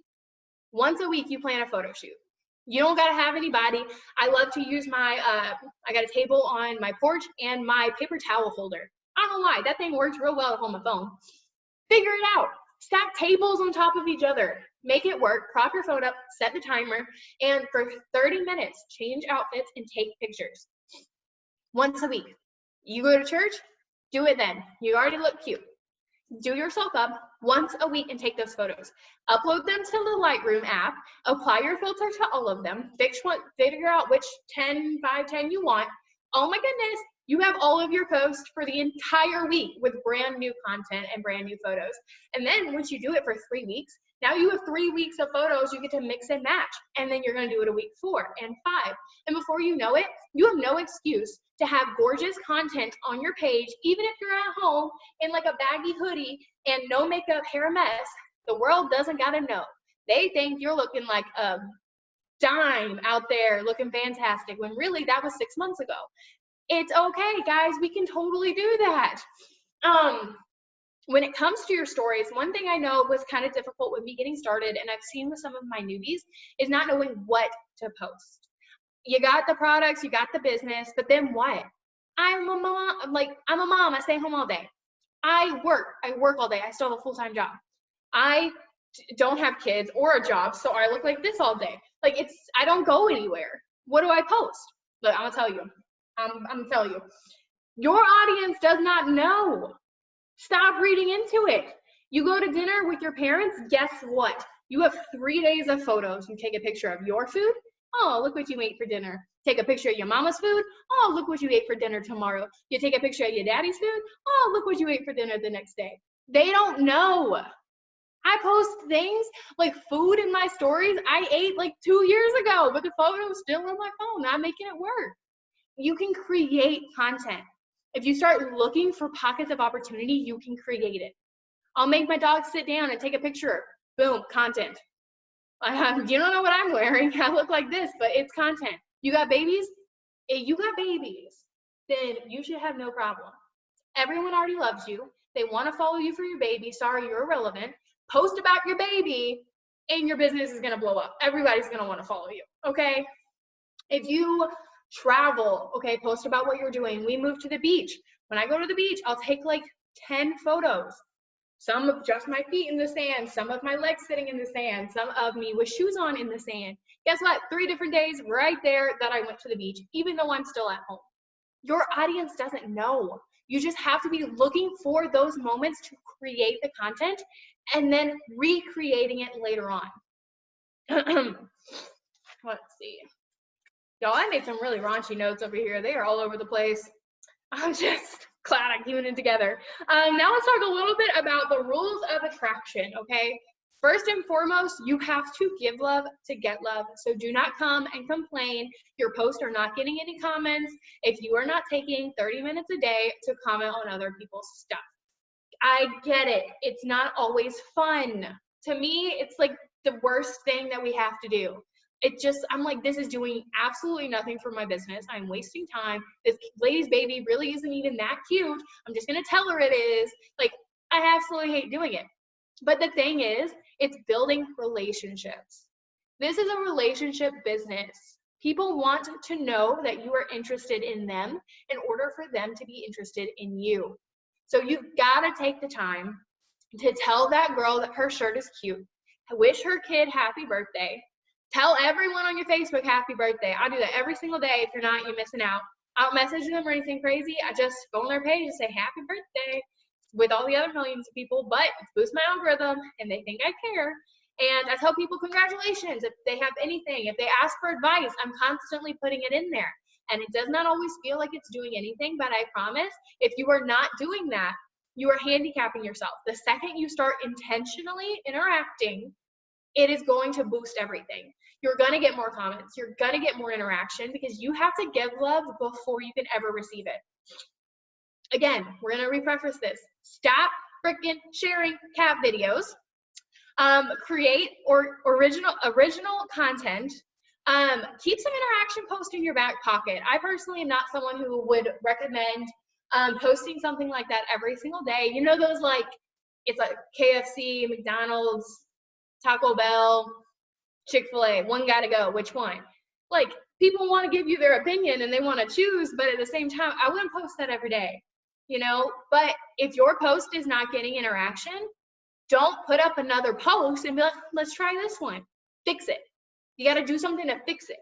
you plan a photo shoot. You don't got to have anybody. I love to use my, I got a table on my porch and my paper towel holder. I don't know why, that thing works real well to hold my phone. Figure it out. Stack tables on top of each other. Make it work. Prop your phone up, set the timer, and for 30 minutes, change outfits and take pictures. Once a week. You go to church, do it then. You already look cute. Do yourself up once a week and take those photos. Upload them to the Lightroom app. Apply your filter to all of them. Figure out which 10 by 10 you want. Oh my goodness. You have all of your posts for the entire week with brand new content and brand new photos. And then once you do it for 3 weeks, now you have 3 weeks of photos you get to mix and match. And then you're going to do it a week 4 and 5. And before you know it, you have no excuse to have gorgeous content on your page, even if you're at home in like a baggy hoodie and no makeup, hair a mess. The world doesn't got to know. They think you're looking like a dime out there looking fantastic, when really that was 6 months ago. It's okay, guys, we can totally do that. When it comes to your stories, one thing I know was kind of difficult with me getting started, and I've seen with some of my newbies, is not knowing what to post. You got the products, you got the business, but then what? I'm a mom, I stay home all day. I work all day, I still have a full-time job. I don't have kids or a job, so I look like this all day. Like, I don't go anywhere. What do I post? Look, I'm gonna tell you. I'm gonna tell you. Your audience does not know. Stop reading into it. You go to dinner with your parents, guess what? You have 3 days of photos. You take a picture of your food. Oh, look what you ate for dinner. Take a picture of your mama's food. Oh, look what you ate for dinner tomorrow. You take a picture of your daddy's food. Oh, look what you ate for dinner the next day. They don't know. I post things like food in my stories I ate like 2 years ago, but the photo's still on my phone. I'm making it work. You can create content. If you start looking for pockets of opportunity, you can create it. I'll make my dog sit down and take a picture. Boom, content. You don't know what I'm wearing. I look like this, but it's content. You got babies? If you got babies, then you should have no problem. Everyone already loves you. They want to follow you for your baby. Sorry, you're irrelevant. Post about your baby and your business is going to blow up. Everybody's going to want to follow you, okay? If you travel, okay, post about what you're doing. We moved to the beach. When I go to the beach, I'll take like 10 photos. Some of just my feet in the sand, some of my legs sitting in the sand, some of me with shoes on in the sand. Guess what? 3 different days right there that I went to the beach, even though I'm still at home. Your audience doesn't know. You just have to be looking for those moments to create the content and then recreating it later on. Let's see. Y'all, I made some really raunchy notes over here. They are all over the place. I'm just glad I'm keeping it together. Now let's talk a little bit about the rules of attraction, okay? First and foremost, you have to give love to get love. So do not come and complain. Your posts are not getting any comments if you are not taking 30 minutes a day to comment on other people's stuff. I get it. It's not always fun. To me, it's like the worst thing that we have to do. I'm like, this is doing absolutely nothing for my business. I'm wasting time. This lady's baby really isn't even that cute. I'm just going to tell her it is. Like, I absolutely hate doing it. But the thing is, it's building relationships. This is a relationship business. People want to know that you are interested in them in order for them to be interested in you. So you've got to take the time to tell that girl that her shirt is cute. Wish her kid happy birthday. Tell everyone on your Facebook happy birthday. I do that every single day. If you're not, you're missing out. I don't message them or anything crazy. I just go on their page and say happy birthday with all the other millions of people, but it boosts my algorithm and they think I care. And I tell people congratulations if they have anything. If they ask for advice, I'm constantly putting it in there. And it does not always feel like it's doing anything, but I promise if you are not doing that, you are handicapping yourself. The second you start intentionally interacting, it is going to boost everything. You're going to get more comments. You're going to get more interaction because you have to give love before you can ever receive it. Again, we're going to re-preface this. Stop freaking sharing cat videos. Create original content. Keep some interaction posts in your back pocket. I personally am not someone who would recommend posting something like that every single day. You know those like, it's like KFC, McDonald's, Taco Bell, Chick-fil-A, one gotta go, which one? Like, people want to give you their opinion and they want to choose, but at the same time, I wouldn't post that every day, you know? But if your post is not getting interaction, don't put up another post and be like, let's try this one. Fix it. You got to do something to fix it.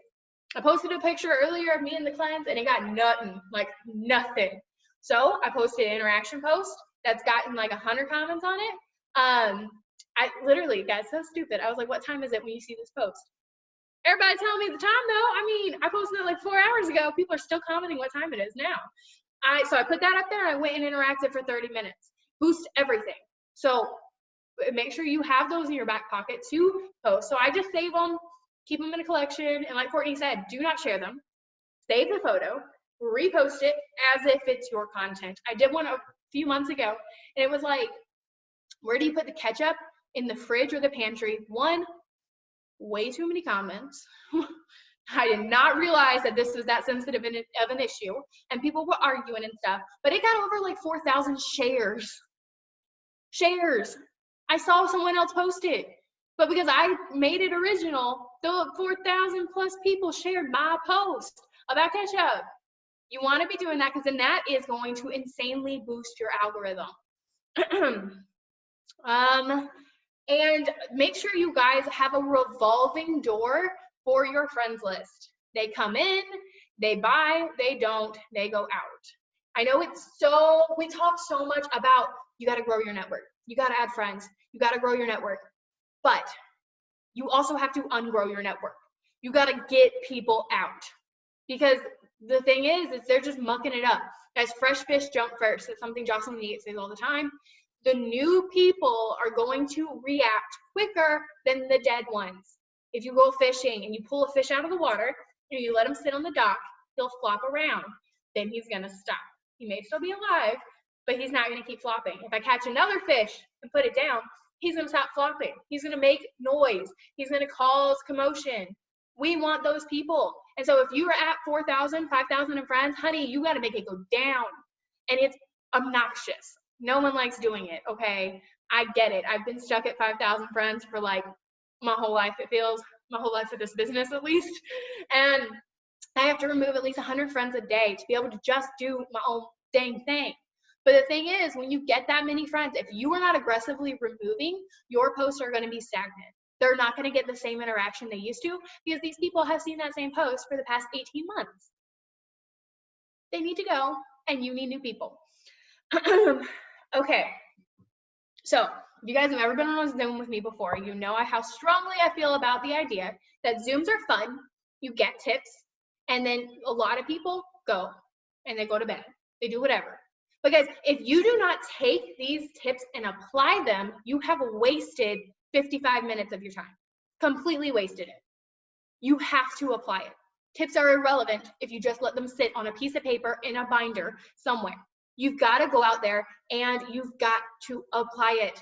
I posted a picture earlier of me and the clients and it got nothing, like nothing. So I posted an interaction post that's gotten like 100 comments on it. I literally, guys, so stupid. I was like, what time is it when you see this post? Everybody telling me the time though. I mean, I posted it like 4 hours ago. People are still commenting what time it is now. So I put that up there and I went and interacted for 30 minutes. Boost everything. So make sure you have those in your back pocket to post. So I just save them, keep them in a collection. And like Courtney said, do not share them. Save the photo, repost it as if it's your content. I did one a few months ago and it was like, where do you put the ketchup? In the fridge or the pantry? One, way too many comments. I did not realize that this was that sensitive of an issue and people were arguing and stuff, but it got over like 4,000 shares. I saw someone else post it, but because I made it original, the 4,000 plus people shared my post about ketchup. You want to be doing that because then that is going to insanely boost your algorithm. And make sure you guys have a revolving door for your friends list. They come in, they buy, they don't, they go out. I know we talk so much about you got to grow your network. You got to add friends. You got to grow your network. But you also have to ungrow your network. You got to get people out. Because the thing is they're just mucking it up. As fresh fish jump first, that's something Jocelyn Neat says all the time. The new people are going to react quicker than the dead ones. If you go fishing and you pull a fish out of the water and you let him sit on the dock, he'll flop around. Then he's going to stop. He may still be alive, but he's not going to keep flopping. If I catch another fish and put it down, he's going to stop flopping. He's going to make noise. He's going to cause commotion. We want those people. And so if you are at 4,000, 5,000 in friends, honey, you got to make it go down. And it's obnoxious. No one likes doing it, okay? I get it. I've been stuck at 5,000 friends for like my whole life, it feels. My whole life of this business, at least. And I have to remove at least 100 friends a day to be able to just do my own dang thing. But the thing is, when you get that many friends, if you are not aggressively removing, your posts are going to be stagnant. They're not going to get the same interaction they used to because these people have seen that same post for the past 18 months. They need to go, and you need new people. Okay, so if you guys have ever been on a Zoom with me before, you know how strongly I feel about the idea that Zooms are fun, you get tips, and then a lot of people go, and they go to bed. They do whatever. Because if you do not take these tips and apply them, you have wasted 55 minutes of your time. Completely wasted it. You have to apply it. Tips are irrelevant if you just let them sit on a piece of paper in a binder somewhere. You've got to go out there and you've got to apply it.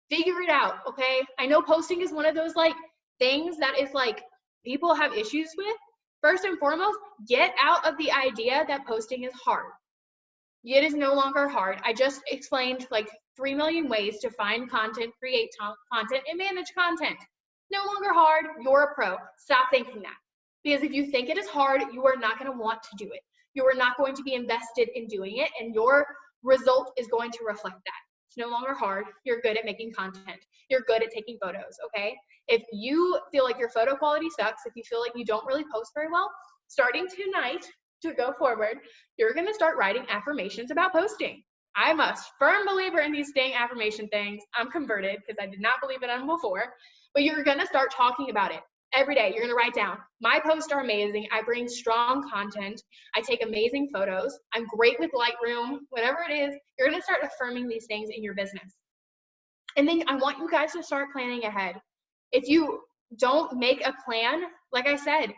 Figure it out, okay? I know posting is one of those like things that is like people have issues with. First and foremost, get out of the idea that posting is hard. It is no longer hard. I just explained like 3 million ways to find content, create content, and manage content. No longer hard. You're a pro. Stop thinking that. Because if you think it is hard, you are not going to want to do it. You are not going to be invested in doing it, and your result is going to reflect that. It's no longer hard. You're good at making content. You're good at taking photos, okay? If you feel like your photo quality sucks, if you feel like you don't really post very well, starting tonight to go forward, you're going to start writing affirmations about posting. I'm a firm believer in these dang affirmation things. I'm converted because I did not believe in them before, but you're going to start talking about it. Every day, you're going to write down, my posts are amazing. I bring strong content. I take amazing photos. I'm great with Lightroom, whatever it is. You're going to start affirming these things in your business. And then I want you guys to start planning ahead. If you don't make a plan, like I said,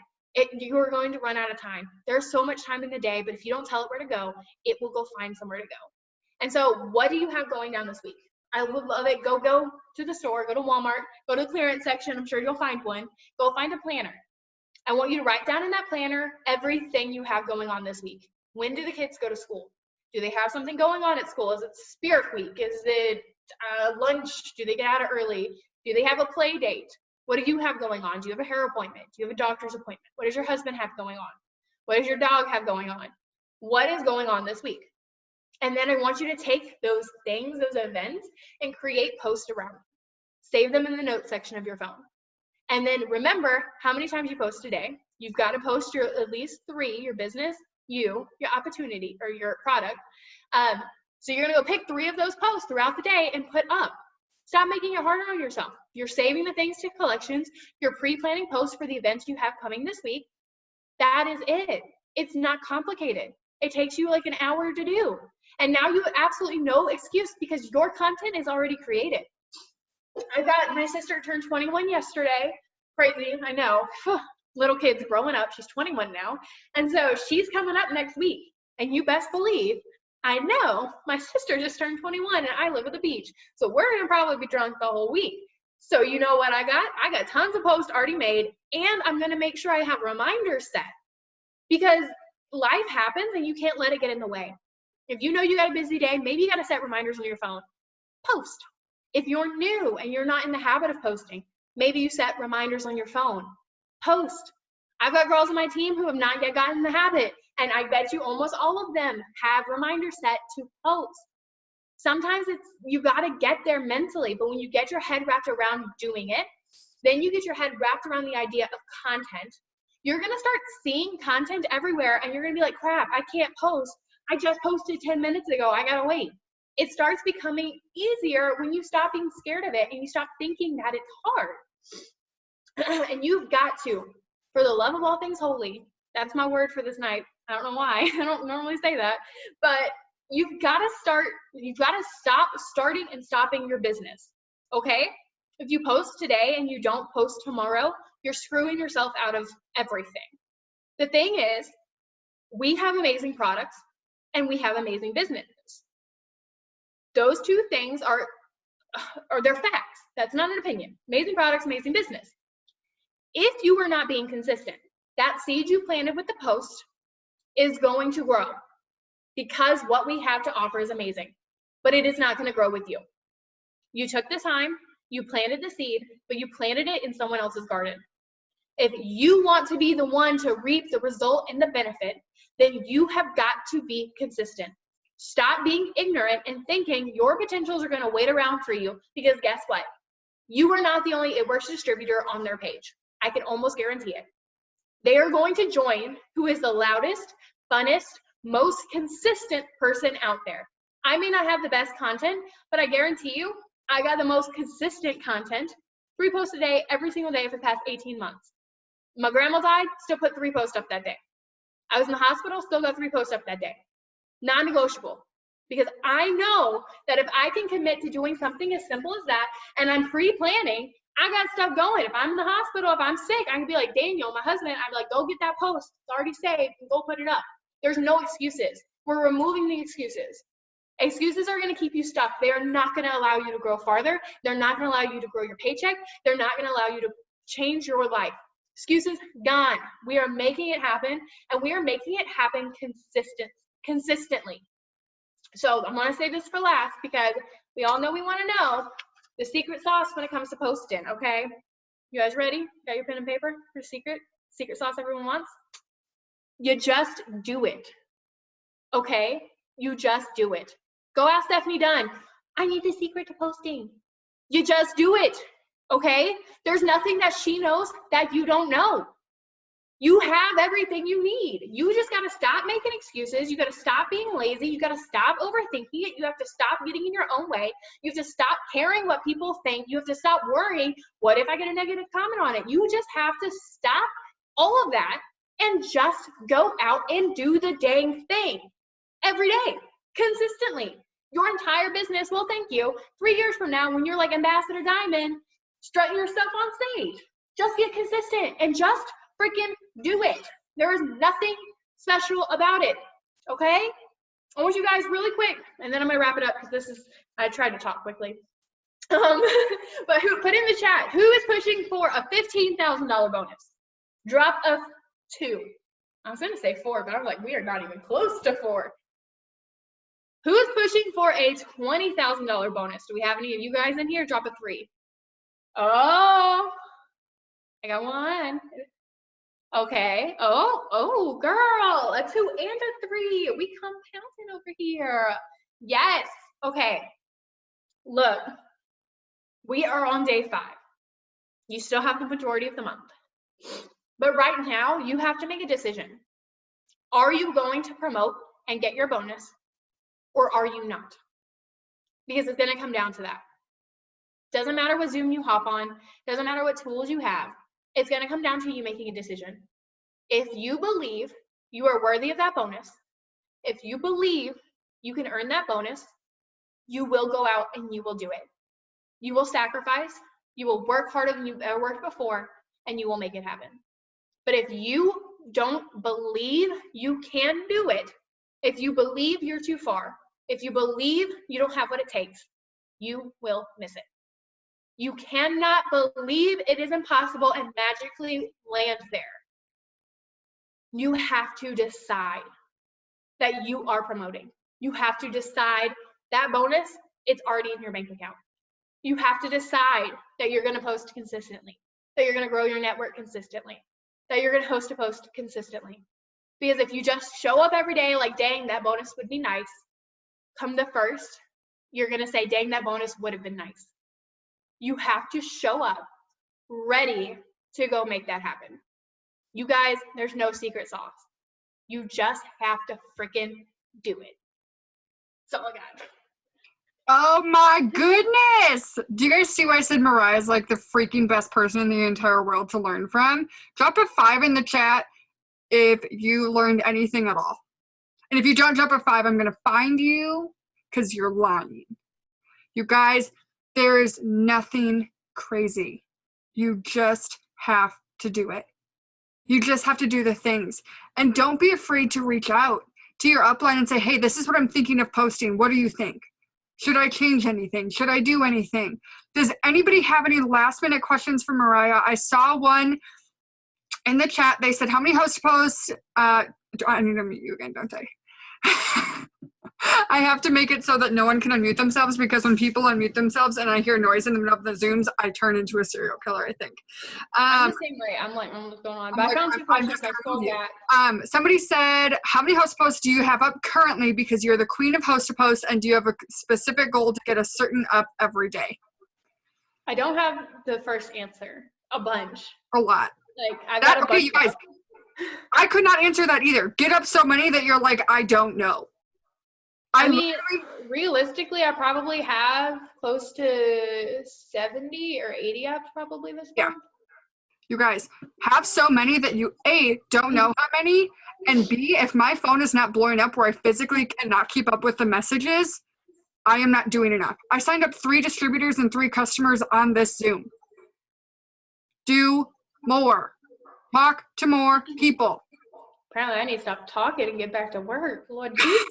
you are going to run out of time. There's so much time in the day, but if you don't tell it where to go, it will go find somewhere to go. And so what do you have going down this week? I would love it. Go to the store, go to Walmart, go to the clearance section. I'm sure you'll find one. Go find a planner. I want you to write down in that planner everything you have going on this week. When do the kids go to school? Do they have something going on at school? Is it Spirit Week? Is it lunch? Do they get out early? Do they have a play date? What do you have going on? Do you have a hair appointment? Do you have a doctor's appointment? What does your husband have going on? What does your dog have going on? What is going on this week? And then I want you to take those things, those events, and create posts around them. Save them in the notes section of your phone. And then remember how many times you post a day. You've got to post at least 3, your business, your opportunity, or your product. So you're going to go pick 3 of those posts throughout the day and put up. Stop making it harder on yourself. You're saving the things to collections. You're pre-planning posts for the events you have coming this week. That is it. It's not complicated. It takes you like an hour to do. And now you have absolutely no excuse because your content is already created. My sister turned 21 yesterday. Crazy, I know. Little kid's growing up. She's 21 now. And so she's coming up next week. And you best believe, I know my sister just turned 21 and I live at the beach. So we're going to probably be drunk the whole week. So you know what I got? I got tons of posts already made, and I'm going to make sure I have reminders set because life happens and you can't let it get in the way. If you know you got a busy day, maybe you got to set reminders on your phone. Post. If you're new and you're not in the habit of posting, maybe you set reminders on your phone. Post. I've got girls on my team who have not yet gotten in the habit, and I bet you almost all of them have reminders set to post. Sometimes you got to get there mentally, but when you get your head wrapped around doing it, then you get your head wrapped around the idea of content. You're going to start seeing content everywhere, and you're going to be like, crap, I can't post. I just posted 10 minutes ago. I got to wait. It starts becoming easier when you stop being scared of it and you stop thinking that it's hard. And you've got to, for the love of all things holy, that's my word for this night. I don't know why. I don't normally say that, but you've got to stop starting and stopping your business. Okay? If you post today and you don't post tomorrow, you're screwing yourself out of everything. The thing is, we have amazing products and we have amazing businesses. Those two things are they're facts. That's not an opinion. Amazing products, amazing business. If you are not being consistent, that seed you planted with the post is going to grow because what we have to offer is amazing, but it is not going to grow with you. You took the time, you planted the seed, but you planted it in someone else's garden. If you want to be the one to reap the result and the benefit, then you have got to be consistent. Stop being ignorant and thinking your potentials are going to wait around for you, because guess what? You are not the only It Works distributor on their page. I can almost guarantee it. They are going to join who is the loudest, funnest, most consistent person out there. I may not have the best content, but I guarantee you, I got the most consistent content. 3 posts a day, every single day for the past 18 months. My grandma died, still put 3 posts up that day. I was in the hospital, still got 3 posts up that day. Non-negotiable. Because I know that if I can commit to doing something as simple as that, and I'm pre-planning, I got stuff going. If I'm in the hospital, if I'm sick, I can be like, Daniel, my husband, I'd be like, go get that post. It's already saved, and go put it up. There's no excuses. We're removing the excuses. Excuses are going to keep you stuck. They are not going to allow you to grow farther. They're not going to allow you to grow your paycheck. They're not going to allow you to change your life. Excuses, gone. We are making it happen, and we are making it happen consistently. So I'm going to say this for last, because we all know we want to know the secret sauce when it comes to posting, okay? You guys ready? Got your pen and paper for secret sauce everyone wants? You just do it, okay? You just do it. Go ask Stephanie Dunn. I need the secret to posting. You just do it, okay? There's nothing that she knows that you don't know. You have everything you need. You just got to stop making excuses. You got to stop being lazy. You got to stop overthinking it. You have to stop getting in your own way. You have to stop caring what people think. You have to stop worrying, what if I get a negative comment on it? You just have to stop all of that and just go out and do the dang thing every day, consistently. Your entire business will thank you 3 years from now when you're like Ambassador Diamond, strutting your stuff on stage. Just get consistent and just freaking do it. There is nothing special about it, okay? I want you guys really quick, and then I'm gonna wrap it up because I tried to talk quickly. But put in the chat, who is pushing for a $15,000 bonus? Drop a 2. I was gonna say 4, but I'm like, we are not even close to 4. Who is pushing for a $20,000 bonus? Do we have any of you guys in here? Drop a 3. Oh, I got 1. Okay. Oh, girl, a 2 and a 3. We compounding over here. Yes. Okay. Look, we are on day 5. You still have the majority of the month. But right now, you have to make a decision. Are you going to promote and get your bonus, or are you not? Because it's going to come down to that. Doesn't matter what Zoom you hop on. Doesn't matter what tools you have. It's going to come down to you making a decision. If you believe you are worthy of that bonus, if you believe you can earn that bonus, you will go out and you will do it. You will sacrifice, you will work harder than you've ever worked before, and you will make it happen. But if you don't believe you can do it, if you believe you're too far, if you believe you don't have what it takes, you will miss it. You cannot believe it is impossible and magically land there. You have to decide that you are promoting. You have to decide that bonus, it's already in your bank account. You have to decide that you're going to post consistently, that you're going to grow your network consistently, that you're going to host a post consistently. Because if you just show up every day like, dang, that bonus would be nice, come the 1st, you're going to say, dang, that bonus would have been nice. You have to show up ready to go make that happen. You guys, there's no secret sauce. You just have to freaking do it. That's all I got. Oh my goodness! Do you guys see why I said Mariah's like the freaking best person in the entire world to learn from? Drop a 5 in the chat if you learned anything at all. And if you don't drop a 5, I'm going to find you because you're lying. You guys, there is nothing crazy. You just have to do it. You just have to do the things. And don't be afraid to reach out to your upline and say, hey, this is what I'm thinking of posting. What do you think? Should I change anything? Should I do anything? Does anybody have any last minute questions for Mariah? I saw one in the chat. They said, how many host posts? I need to mute you again, don't I? I have to make it so that no one can unmute themselves, because when people unmute themselves and I hear noise in the middle of the Zooms, I turn into a serial killer, I think. I'm the same way. I'm like, what's going on? But I found 2 questions. I scrolled back. Somebody said, how many host posts do you have up currently, because you're the queen of host to post, and do you have a specific goal to get a certain up every day? I don't have the first answer. A bunch. A lot. Like, I got a bunch. Okay, you guys, I could not answer that either. Get up so many that you're like, I don't know. I mean, realistically, I probably have close to 70 or 80 apps probably this month. You guys have so many that you, A, don't know how many, and B, if my phone is not blowing up where I physically cannot keep up with the messages, I am not doing enough. I signed up 3 distributors and 3 customers on this Zoom. Do more. Talk to more people. Apparently, I need to stop talking and get back to work. Lord Jesus.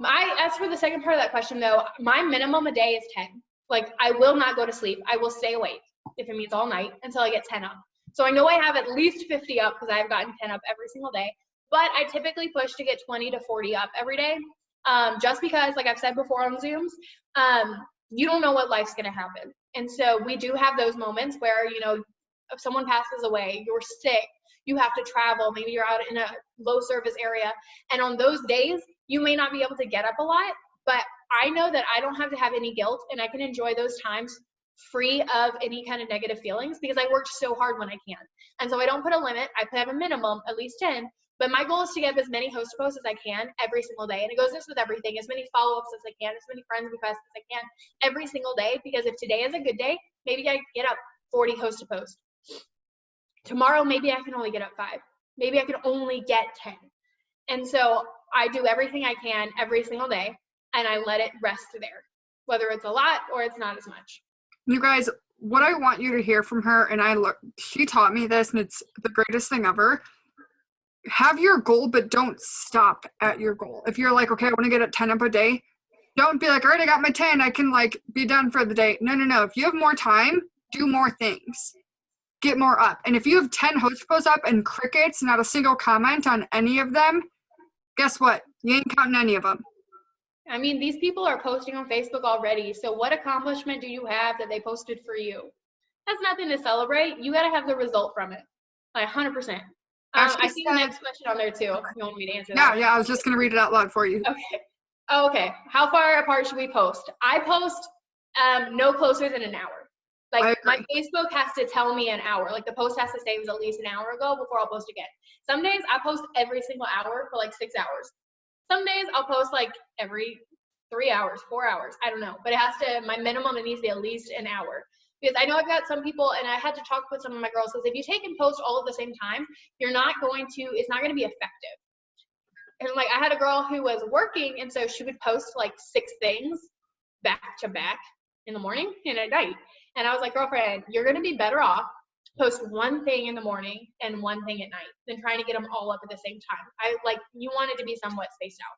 As for the second part of that question, though, my minimum a day is 10. Like, I will not go to sleep. I will stay awake, if it means all night, until I get 10 up. So I know I have at least 50 up because I've gotten 10 up every single day. But I typically push to get 20 to 40 up every day. Just because, like I've said before on Zooms, you don't know what life's going to happen. And so we do have those moments where, you know, if someone passes away, you're sick, you have to travel, maybe you're out in a low service area. And on those days, you may not be able to get up a lot, but I know that I don't have to have any guilt, and I can enjoy those times free of any kind of negative feelings, because I worked so hard when I can. And so I don't put a limit. I have a minimum, at least 10, but my goal is to get as many host posts as I can every single day. And it goes this with everything, as many follow-ups as I can, as many friends requests as I can every single day, because if today is a good day, maybe I get up 40 host to post. Tomorrow, maybe I can only get up 5. Maybe I can only get 10. And so I do everything I can every single day, and I let it rest there, whether it's a lot or it's not as much. You guys, what I want you to hear from her, and she taught me this, and it's the greatest thing ever. Have your goal, but don't stop at your goal. If you're like, okay, I want to get at 10 up a day, don't be like, all right, I got my 10, I can like be done for the day. No. If you have more time, do more things. Get more up. And if you have 10 host posts up and crickets, not a single comment on any of them, guess what? You ain't counting any of them. I mean, these people are posting on Facebook already. So what accomplishment do you have that they posted for you? That's nothing to celebrate. You got to have the result from it. Like 100%. I see the next question on there too. If you want me to answer that. Yeah. I was just going to read it out loud for you. Okay. Oh, okay. How far apart should we post? I post no closer than an hour. Like, my Facebook has to tell me an hour. Like, the post has to say it was at least an hour ago before I'll post again. Some days I post every single hour for like 6 hours. Some days I'll post like every 3 hours, 4 hours. I don't know. But it has to, my minimum, it needs to be at least an hour. Because I know I've got some people, and I had to talk with some of my girls, because if you take and post all at the same time, it's not going to be effective. And like, I had a girl who was working, and so she would post like 6 things back to back in the morning and at night. And I was like, girlfriend, you're going to be better off post one thing in the morning and one thing at night than trying to get them all up at the same time. You want it to be somewhat spaced out.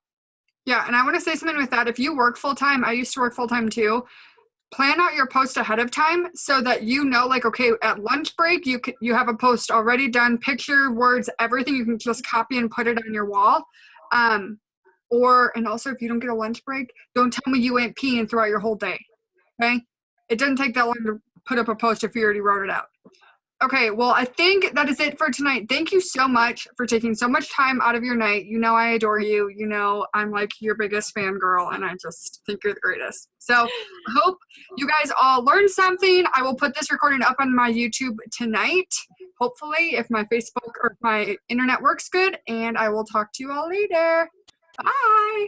Yeah, and I want to say something with that. If you work full-time, I used to work full-time too, plan out your post ahead of time so that you know, like, okay, at lunch break, you have a post already done, picture, words, everything. You can just copy and put it on your wall. And also, if you don't get a lunch break, don't tell me you ain't peeing throughout your whole day, okay? It doesn't take that long to put up a post if you already wrote it out. Okay, well, I think that is it for tonight. Thank you so much for taking so much time out of your night. You know I adore you. You know I'm like your biggest fangirl, and I just think you're the greatest. So I hope you guys all learned something. I will put this recording up on my YouTube tonight, hopefully, if my Facebook or my internet works good, and I will talk to you all later. Bye.